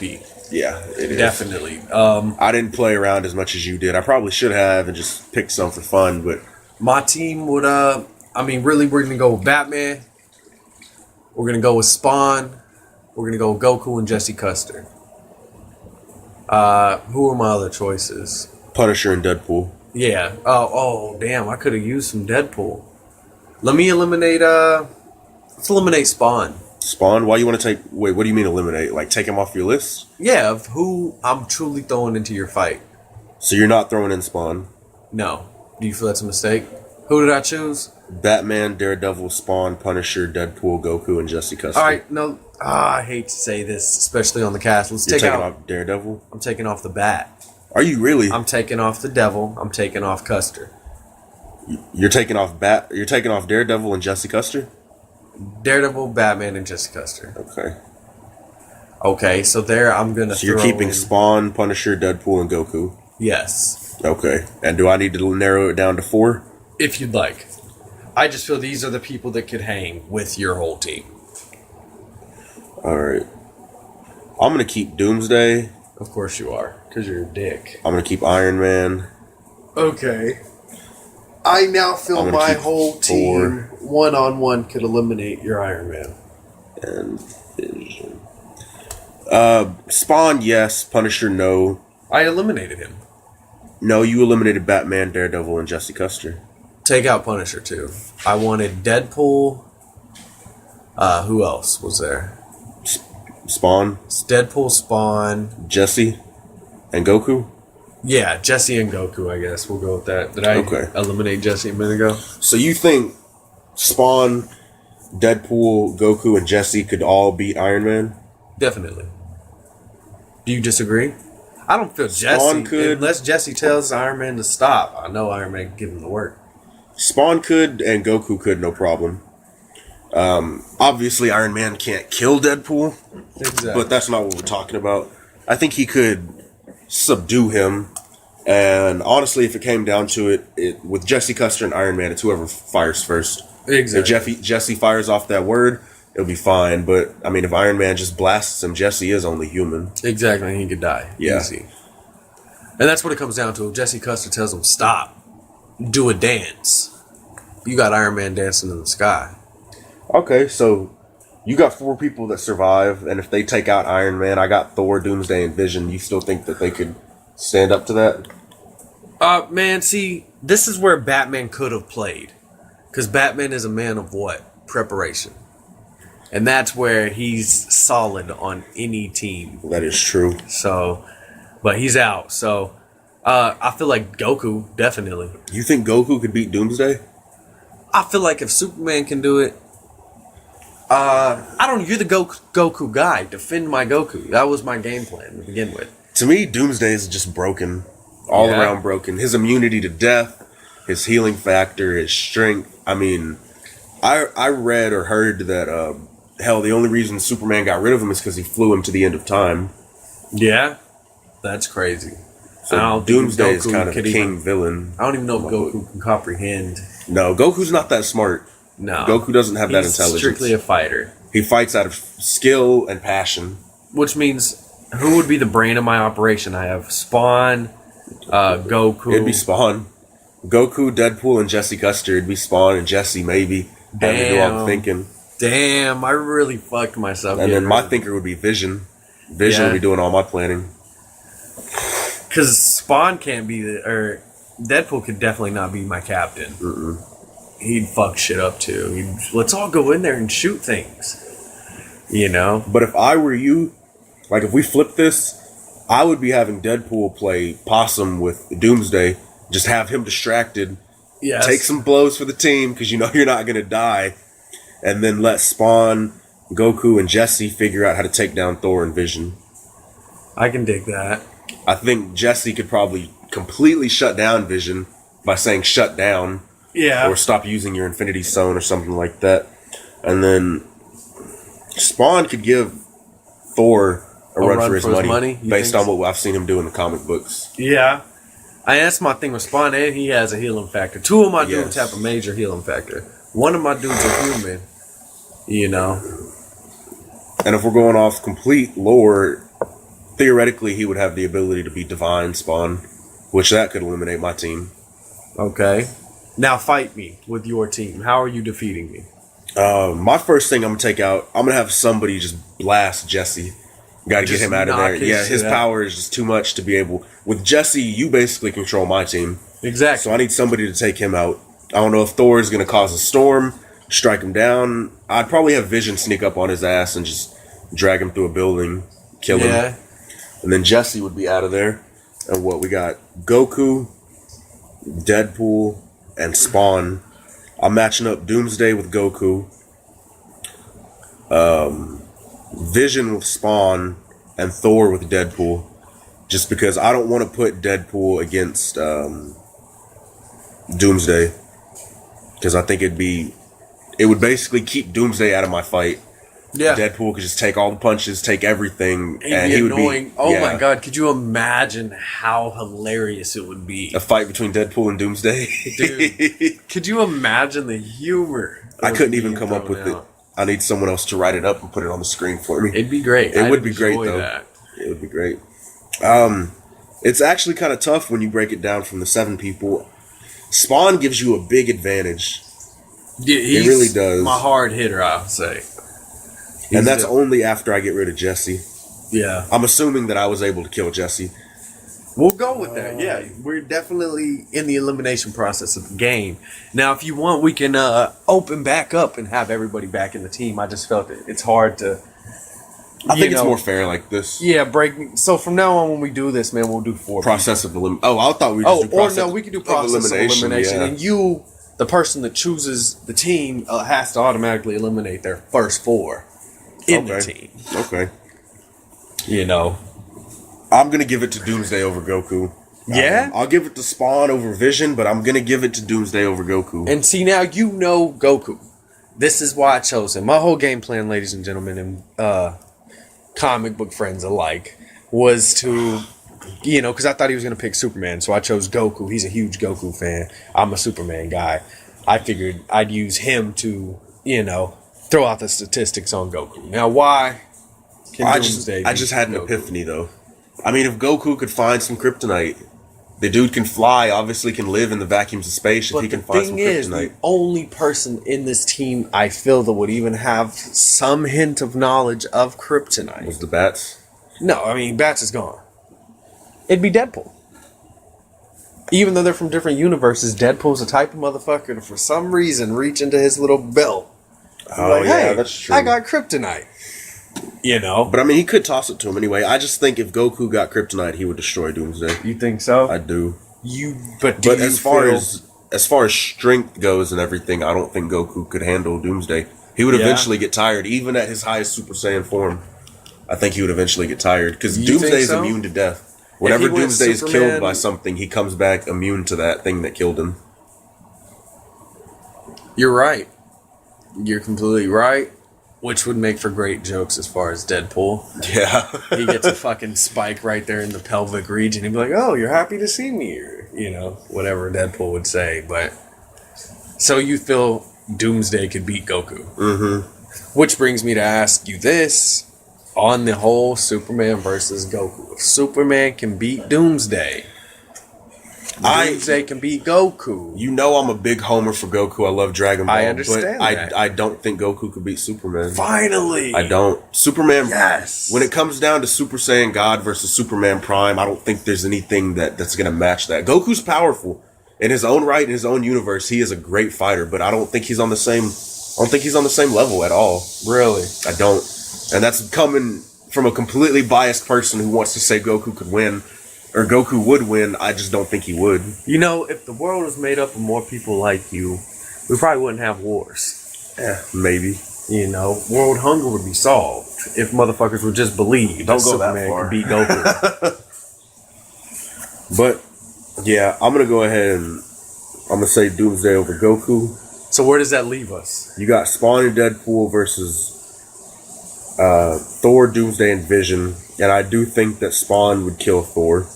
Yeah, it is. Definitely. I didn't play around as much as you did. I probably should have and just picked some for fun, but... My team would, really, we're going to go with Batman. We're going to go with Spawn. We're going to go with Goku and Jesse Custer. Who are my other choices? Punisher and Deadpool. Yeah. Oh, damn. I could have used some Deadpool. Let me eliminate, let's eliminate Spawn. Spawn? Why you want to take... Wait, what do you mean eliminate? Like, take him off your list? Yeah, of who I'm truly throwing into your fight. So you're not throwing in Spawn? No. Do you feel that's a mistake? Who did I choose? Batman, Daredevil, Spawn, Punisher, Deadpool, Goku, and Jesse Custer. All right, no. I hate to say this, especially on the cast. Let's You're take taking out... off Daredevil? I'm taking off the Bat. Are you really? I'm taking off the Devil. I'm taking off Custer. You're taking off You're taking off Daredevil and Jesse Custer? Daredevil, Batman, and Jesse Custer. Okay. Okay, so there I'm going to So you're keeping Spawn, Punisher, Deadpool, and Goku? Yes. Okay. And do I need to narrow it down to 4? If you'd like. I just feel these are the people that could hang with your whole team. Alright. I'm going to keep Doomsday. Of course you are, because you're a dick. I'm going to keep Iron Man. Okay. I now feel I'm gonna my keep whole team one-on-one could eliminate your Iron Man. And Vision. Spawn, yes. Punisher, no. I eliminated him. No, you eliminated Batman, Daredevil, and Jesse Custer. Take out Punisher, too. I wanted Deadpool. Who else was there? Spawn, It's Deadpool, Spawn. Jesse, and Goku. Yeah, Jesse and Goku, I guess. We'll go with that. Did I eliminate Jesse a minute ago? So you think Spawn, Deadpool, Goku, and Jesse could all beat Iron Man? Definitely. Do you disagree? I don't feel Spawn Jesse could. unless Jesse tells Iron Man to stop. I know Iron Man can give him the work. Spawn could, and Goku could, no problem. Obviously, Iron Man can't kill Deadpool, Exactly. but that's not what we're talking about. I think he could subdue him, and honestly, if it came down to it with Jesse Custer and Iron Man, it's whoever fires first. Exactly. If Jesse fires off that word, it'll be fine. But I mean, if Iron Man just blasts him, Jesse is only human. Exactly. He could die. Yeah. Easy. And that's what it comes down to. If Jesse Custer tells him stop, do a dance. You got Iron Man dancing in the sky. Okay, so you got 4 people that survive, and if they take out Iron Man, I got Thor, Doomsday, and Vision. You still think that they could stand up to that? Man, see, this is where Batman could have played. Because Batman is a man of what? Preparation. And that's where he's solid on any team. That is true. So, but he's out. So, I feel like Goku, definitely. You think Goku could beat Doomsday? I feel like if Superman can do it, I don't know, you're the Goku guy. Defend my Goku. That was my game plan to begin with. To me, Doomsday is just broken. All around broken. His immunity to death, his healing factor, his strength. I mean, I read or heard that hell, the only reason Superman got rid of him is because he flew him to the end of time. Yeah, that's crazy. So I don't think Doomsday is Goku kind of a could king even- villain. I don't even know if Goku can comprehend. No, Goku's not that smart. No, Goku doesn't have that he's intelligence. strictly a fighter, He fights out of skill and passion. which means who would be the brain of my operation? I have Spawn, Goku. It'd be Spawn. Goku, Deadpool, and Jesse Custer. It'd be Spawn and Jesse, maybe. Having to do all the Damn. thinking. Damn, I really fucked myself. And then my thinker would be Vision. Vision Yeah. would be doing all my planning. Because Spawn can't be or Deadpool could definitely not be my captain. Mm-mm. He'd fuck shit up too. Let's all go in there and shoot things. You know? But if I were you, like if we flip this, I would be having Deadpool play possum with Doomsday. Just have him distracted. Yes. Take some blows for the team because you know you're not going to die. And then let Spawn, Goku, and Jesse figure out how to take down Thor and Vision. I can dig that. I think Jesse could probably completely shut down Vision by saying shut down Yeah. or stop using your Infinity Stone or something like that. And then Spawn could give Thor a run for his money You based think on what I've seen him do in the comic books. Yeah. That's my thing with Spawn, and he has a healing factor. Two of my dudes Yes. have a major healing factor. One of my dudes are human. You know? And if we're going off complete lore, theoretically he would have the ability to be Divine Spawn, which that could eliminate my team. Okay. Now fight me with your team. How are you defeating me? My first thing I'm gonna take out, I'm gonna have somebody just blast Jesse. Got to get Just him out of knock there. his Yeah, his shit out. power is just too much to be able. With Jesse, you basically control my team, Exactly. so I need somebody to take him out. I don't know if Thor is gonna cause a storm, strike him down. I'd probably have Vision sneak up on his ass and just drag him through a building, kill him, Yeah. and then Jesse would be out of there. And what we got? Goku, Deadpool, and Spawn. I'm matching up Doomsday with Goku, Vision with Spawn, and Thor with Deadpool. Just because I don't want to put Deadpool against Doomsday, because I think it would basically keep Doomsday out of my fight. Yeah. Deadpool could just take all the punches, take everything, He'd and be he would annoying. be. Oh yeah. my god, could you imagine how hilarious it would be? A fight between Deadpool and Doomsday. Dude. Could you imagine the humor? I couldn't that even would be come up with thrown it. out? I need someone else to write it up and put it on the screen for me. It'd be great. It would I'd be great, enjoy though. that. It would be great. It's actually kind of tough when you break it down from the 7 people. Spawn gives you a big advantage, Yeah, he's really does. My hard hitter, I'll say. and that's the- only after I get rid of Jesse. Yeah. I'm assuming that I was able to kill Jesse. We'll go with that. Yeah, we're definitely in the elimination process of the game. Now, if you want, we can open back up and have everybody back in the team. I just felt it's hard to. I think you it's know, more fair like this. Yeah, break. So from now on, when we do this, man, we'll do 4. Process of elimination. Oh, I thought we Oh, just do or process no, we could do process of elimination, yeah. and you, the person that chooses the team, has to automatically eliminate their first 4 in the Okay. team. Okay. You know. I'm going to give it to Doomsday over Goku. Yeah? I'll give it to Spawn over Vision, but I'm going to give it to Doomsday over Goku. And see, now you know Goku. This is why I chose him. My whole game plan, ladies and gentlemen, and comic book friends alike, was to, you know, because I thought he was going to pick Superman, so I chose Goku. He's a huge Goku fan. I'm a Superman guy. I figured I'd use him to, you know, throw out the statistics on Goku. Now, why can I Doomsday just beat had an Goku? epiphany, though. I mean, if Goku could find some kryptonite, the dude can fly, obviously can live in the vacuums of space if But he can the find some thing is, kryptonite. the only person in this team I feel that would even have some hint of knowledge of kryptonite. Was the bats? No, I mean, Bats is gone. It'd be Deadpool. Even though they're from different universes, Deadpool's the type of motherfucker to, for some reason, reach into his little belt. Oh, yeah, that's true. I got kryptonite. You know? But I mean, he could toss it to him anyway. I just think if Goku got kryptonite, he would destroy Doomsday. You think so? I do. But But as far as strength goes and everything, I don't think Goku could handle Doomsday. He would Yeah. eventually get tired, even at his highest Super Saiyan form. I think he would eventually get tired because You Doomsday think is so? immune to death. Whenever he went Doomsday is Superman- killed by something, he comes back immune to that thing that killed him. You're right. You're completely right. Which would make for great jokes as far as Deadpool. Yeah. He gets a fucking spike right there in the pelvic region. He'd be like, "Oh, you're happy to see me," or whatever Deadpool would say. But so you feel Doomsday could beat Goku? Mm-hmm. Which brings me to ask you this: on the whole, Superman versus Goku. If Superman can beat Doomsday, Doomsday can beat Goku. You know I'm a big homer for Goku. I love Dragon Ball. I understand but that. I don't think Goku could beat Superman. Finally, I don't. Superman. Yes. When it comes down to Super Saiyan God versus Superman Prime, I don't think there's anything that's gonna match that. Goku's powerful in his own right, in his own universe. He is a great fighter, but I don't think he's on the same. I don't think he's on the same level at all. Really, I don't. And that's coming from a completely biased person who wants to say Goku could win. Or Goku would win. I just don't think he would. if the world was made up of more people like you, we probably wouldn't have wars. Yeah, maybe. World hunger would be solved if motherfuckers would just believe Don't that go that Superman far. could beat Goku. But yeah, I'm gonna go ahead and I'm gonna say Doomsday over Goku. So where does that leave us? You got Spawn and Deadpool versus Thor, Doomsday, and Vision, and I do think that Spawn would kill Thor.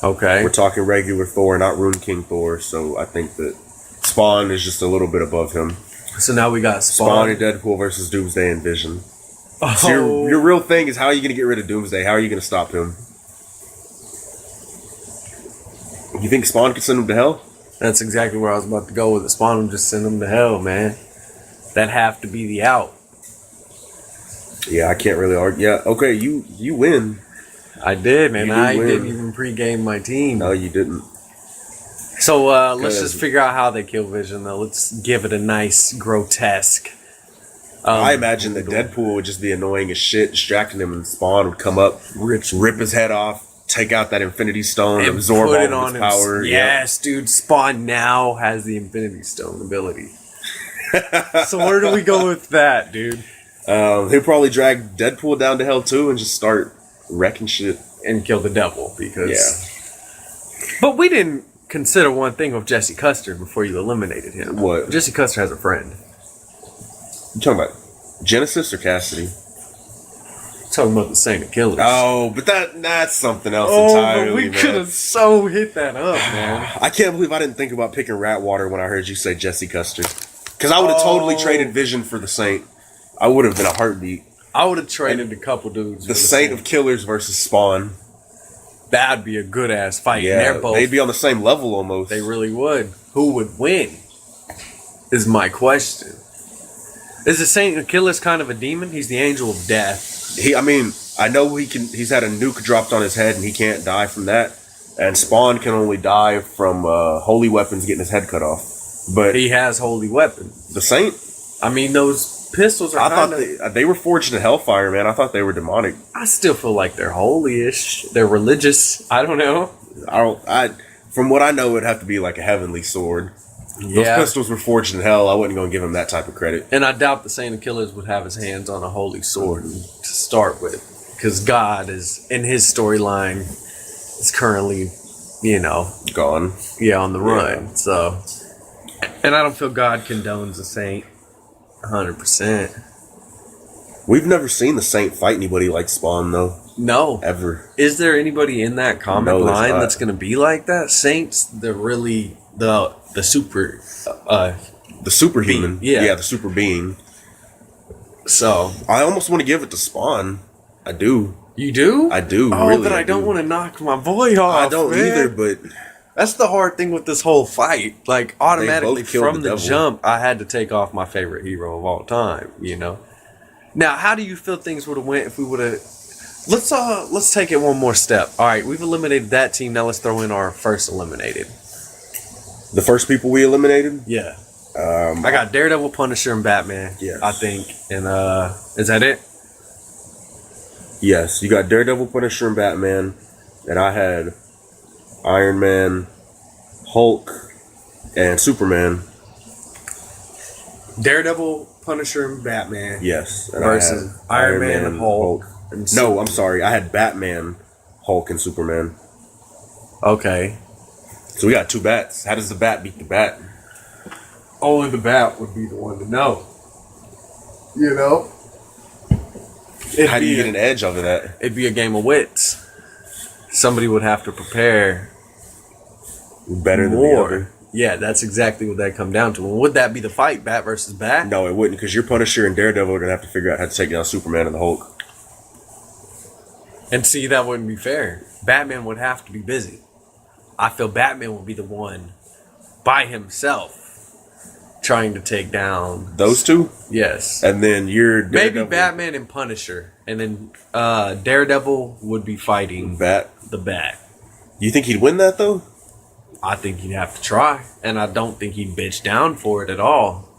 Okay. We're talking regular Thor, not Rune King Thor, so I think that Spawn is just a little bit above him. So now we got Spawn Spawn. and Deadpool versus Doomsday and Vision. Oh, So your real thing is, how are you going to get rid of Doomsday? How are you going to stop him? You think Spawn could send him to hell? that's exactly where I was about to go with it. Spawn would just send him to hell, man. That'd have to be the out. Yeah, I can't really argue. Yeah, okay, you win. I did, and You did I win. didn't even pregame my team. No, you didn't. So let's just Cause- figure out how they kill Vision, though. Let's give it a nice grotesque. I imagine that Deadpool would just be annoying as shit, distracting him, and Spawn would come up, rip his head off, take out that Infinity Stone, and absorb put all it of on his power. him. Yep. Yes, dude. Spawn now has the Infinity Stone ability. So where do we go with that, dude? He'll probably drag Deadpool down to hell too and just start wrecking shit. And kill the devil because. Yeah. But we didn't consider one thing of Jesse Custer before you eliminated him. What? Jesse Custer has a friend. You talking about Genesis or Cassidy? Talking about the Saint Achilles. Oh, but that's something else Oh, entirely. but we man. could have so hit that up, man. I can't believe I didn't think about picking Ratwater when I heard you say Jesse Custer. Because I would have totally traded Vision for the Saint. I would have been a heartbeat. I would have traded a couple dudes. The Saint of Killers versus Spawn. That'd be a good ass fight. Yeah, And they're both. they'd be on the same level almost. They really would. Who would win? Is my question. Is the Saint Achilles kind of a demon? He's the angel of death. I know he's had a nuke dropped on his head and he can't die from that. And Spawn can only die from holy weapons getting his head cut off. But He has holy weapons. the Saint, I mean, those pistols are I kind thought of... they were forged in hellfire, man. I thought they were demonic. I still feel like they're holy-ish. They're religious. I don't know. From what I know, it'd have to be like a heavenly sword. Those Yeah. pistols were forged in hell. I wasn't going to give him that type of credit. And I doubt the Saint Achilles would have his hands on a holy sword to start with. Because God is, in his storyline, is currently, Gone. on the run. So, and I don't feel God condones the Saint 100%. We've never seen the Saint fight anybody like Spawn, though. No. Ever. Is there anybody in that comic No, there's line not. that's going to be like that? Saints, they're really the super. The superhuman. Yeah. Yeah, the super being. So I almost want to give it to Spawn. I do. you do? I do. Oh, really, but I don't do. want to knock my boy off. I don't man. either, but That's the hard thing with this whole fight. Like, automatically both killed from the the devil. jump, I had to take off my favorite hero of all time, Now, how do you feel things would have went if we would have... Let's take it one more step. All right, we've eliminated that team. Now let's throw in our first eliminated. the first people we eliminated, Yeah. I got Daredevil, Punisher, and Batman. Yes. I think. And is that it? yes, you got Daredevil, Punisher, and Batman, and I had Iron Man, Hulk, and Superman. Daredevil, Punisher, and Batman. Yes, and Versus I had Iron Man and Hulk. And No, I'm sorry, I had Batman, Hulk, and Superman. Okay. So we got two bats. How does the bat beat the bat? Only the Bat would be the one to know. You know? How do you get an edge over that? It'd be a game of wits. Somebody would have to prepare Better than the more. other? Yeah, that's exactly what that come down to. And would that be the fight, Bat versus Bat? No, it wouldn't, because your Punisher and Daredevil are going to have to figure out how to take down Superman and the Hulk. And see, that wouldn't be fair. Batman would have to be busy. I feel Batman would be the one by himself trying to take down Those two? Yes. And then you're Maybe Batman and Punisher. And then Daredevil would be fighting Bat. the Bat. You think he'd win that, though? I think he'd have to try. And I don't think he'd bitch down for it at all.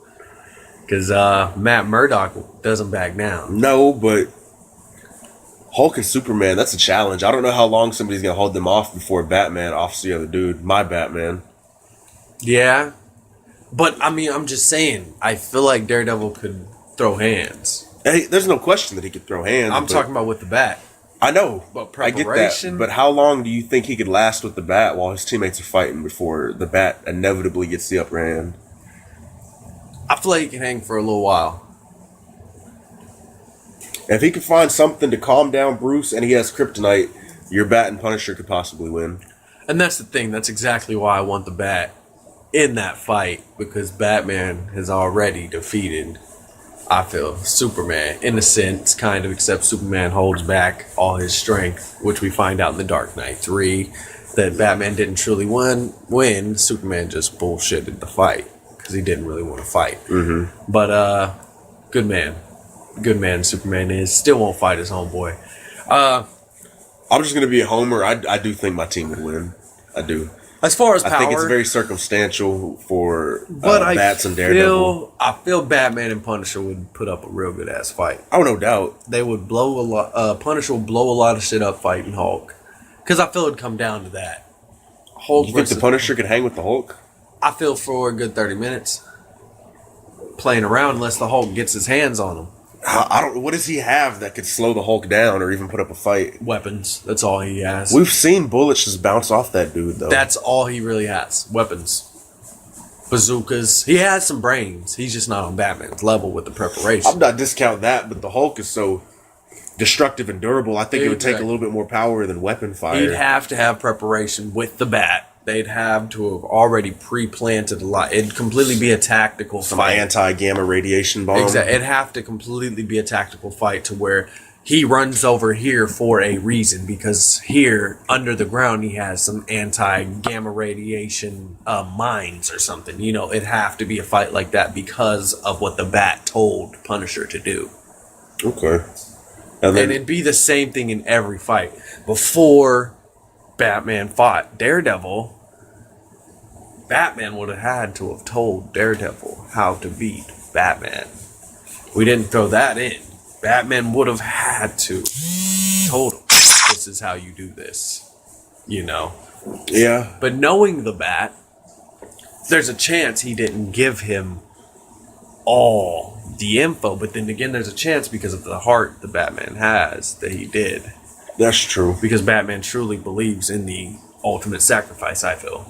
Because Matt Murdock doesn't back down. No, but Hulk and Superman, that's a challenge. I don't know how long somebody's going to hold them off before Batman offs the other dude. My Batman. Yeah. But, I mean, I'm just saying, I feel like Daredevil could throw hands. Hey, there's no question that he could throw hands. I'm talking about with the Bat. I know. But I get that. preparation? But how long do you think he could last with the Bat while his teammates are fighting before the Bat inevitably gets the upper hand? I feel like he can hang for a little while. If he could find something to calm down Bruce and he has kryptonite, your Bat and Punisher could possibly win. And that's the thing. That's exactly why I want the Bat in that fight. Because Batman has already defeated, I feel, Superman. In a sense, kind of, except Superman holds back all his strength, which we find out in The Dark Knight 3. That Batman didn't truly win. Superman just bullshitted the fight. Because he didn't really want to fight. Mm-hmm. But, good man. Good man Superman is. Still won't fight his homeboy. I'm just going to be a homer. I do think my team would win. I do. As far as power, I think it's very circumstantial for but Bats and Daredevil. I feel Batman and Punisher would put up a real good ass fight. Oh, no doubt. They would blow a lot. Punisher would blow a lot of shit up fighting Hulk. Because I feel it'd come down to that. Hulk. You think the Punisher could hang with the Hulk? I feel for a good 30 minutes playing around unless the Hulk gets his hands on him. I don't. What does he have that could slow the Hulk down or even put up a fight? Weapons. That's all he has. We've seen bullets just bounce off that dude, though. That's all he really has. Weapons. Bazookas. He has some brains. He's just not on Batman's level with the preparation. I'm not discounting that, but the Hulk is so destructive and durable. I think it would take a little bit more power than weapon fire. He'd have to have preparation with the Bat. They'd have to have already pre-planted a lot. It'd completely be a tactical Some fight. anti-gamma radiation bomb. Exactly. It'd have to completely be a tactical fight to where he runs over here for a reason, because here, under the ground, he has some anti-gamma radiation mines or something. You know, it'd have to be a fight like that because of what the Bat told Punisher to do. Okay. And it'd be the same thing in every fight. Before Batman fought Daredevil, Batman would have had to have told Daredevil how to beat Batman. We didn't throw that in. Batman would have had to told him, this is how you do this. You know? Yeah. But knowing the Bat, there's a chance he didn't give him all the info. But then again, there's a chance because of the heart the Batman has that he did. That's true. Because Batman truly believes in the ultimate sacrifice, I feel.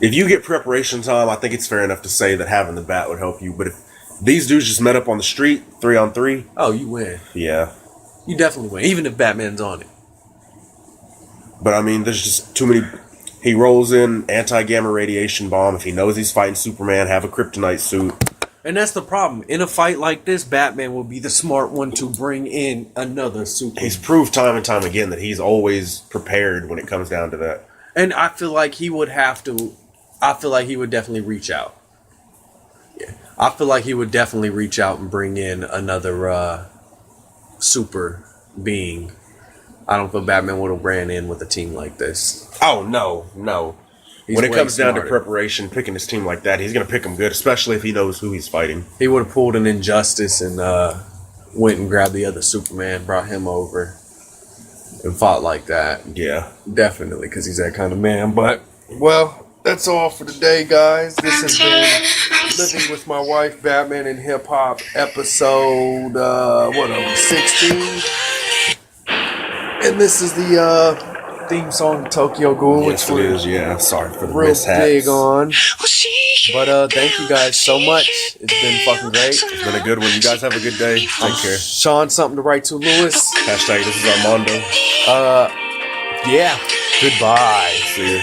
If you get preparation time, I think it's fair enough to say that having the Bat would help you. But if these dudes just met up on the street, 3-on-3. Oh, you win. Yeah. You definitely win, even if Batman's on it. But I mean, there's just too many. He rolls in anti-gamma radiation bomb. If he knows he's fighting Superman, have a kryptonite suit. And that's the problem. In a fight like this, Batman will be the smart one to bring in another super. He's proved time and time again that he's always prepared when it comes down to that. And I feel like he would have to. I feel like he would definitely reach out. Yeah. I feel like he would definitely reach out and bring in another super being. I don't feel Batman would have ran in with a team like this. Oh, no. He's when it way comes down to smarter. preparation, picking his team like that, he's going to pick them good, especially if he knows who he's fighting. He would have pulled an Injustice and went and grabbed the other Superman, brought him over, and fought like that. Yeah. Definitely, because he's that kind of man. But, well, that's all for today, guys. This has been Living with My Wife, Batman and Hip Hop, episode, 16? And this is the theme song to Tokyo Ghoul, Yes, which it we're is. Yeah, sorry for the real mishaps. big on. But thank you guys so much. It's been fucking great. It's been a good one. You guys have a good day. Take care. Sean, something to write to Lewis. Hashtag this is Armando. Yeah. Goodbye. See ya.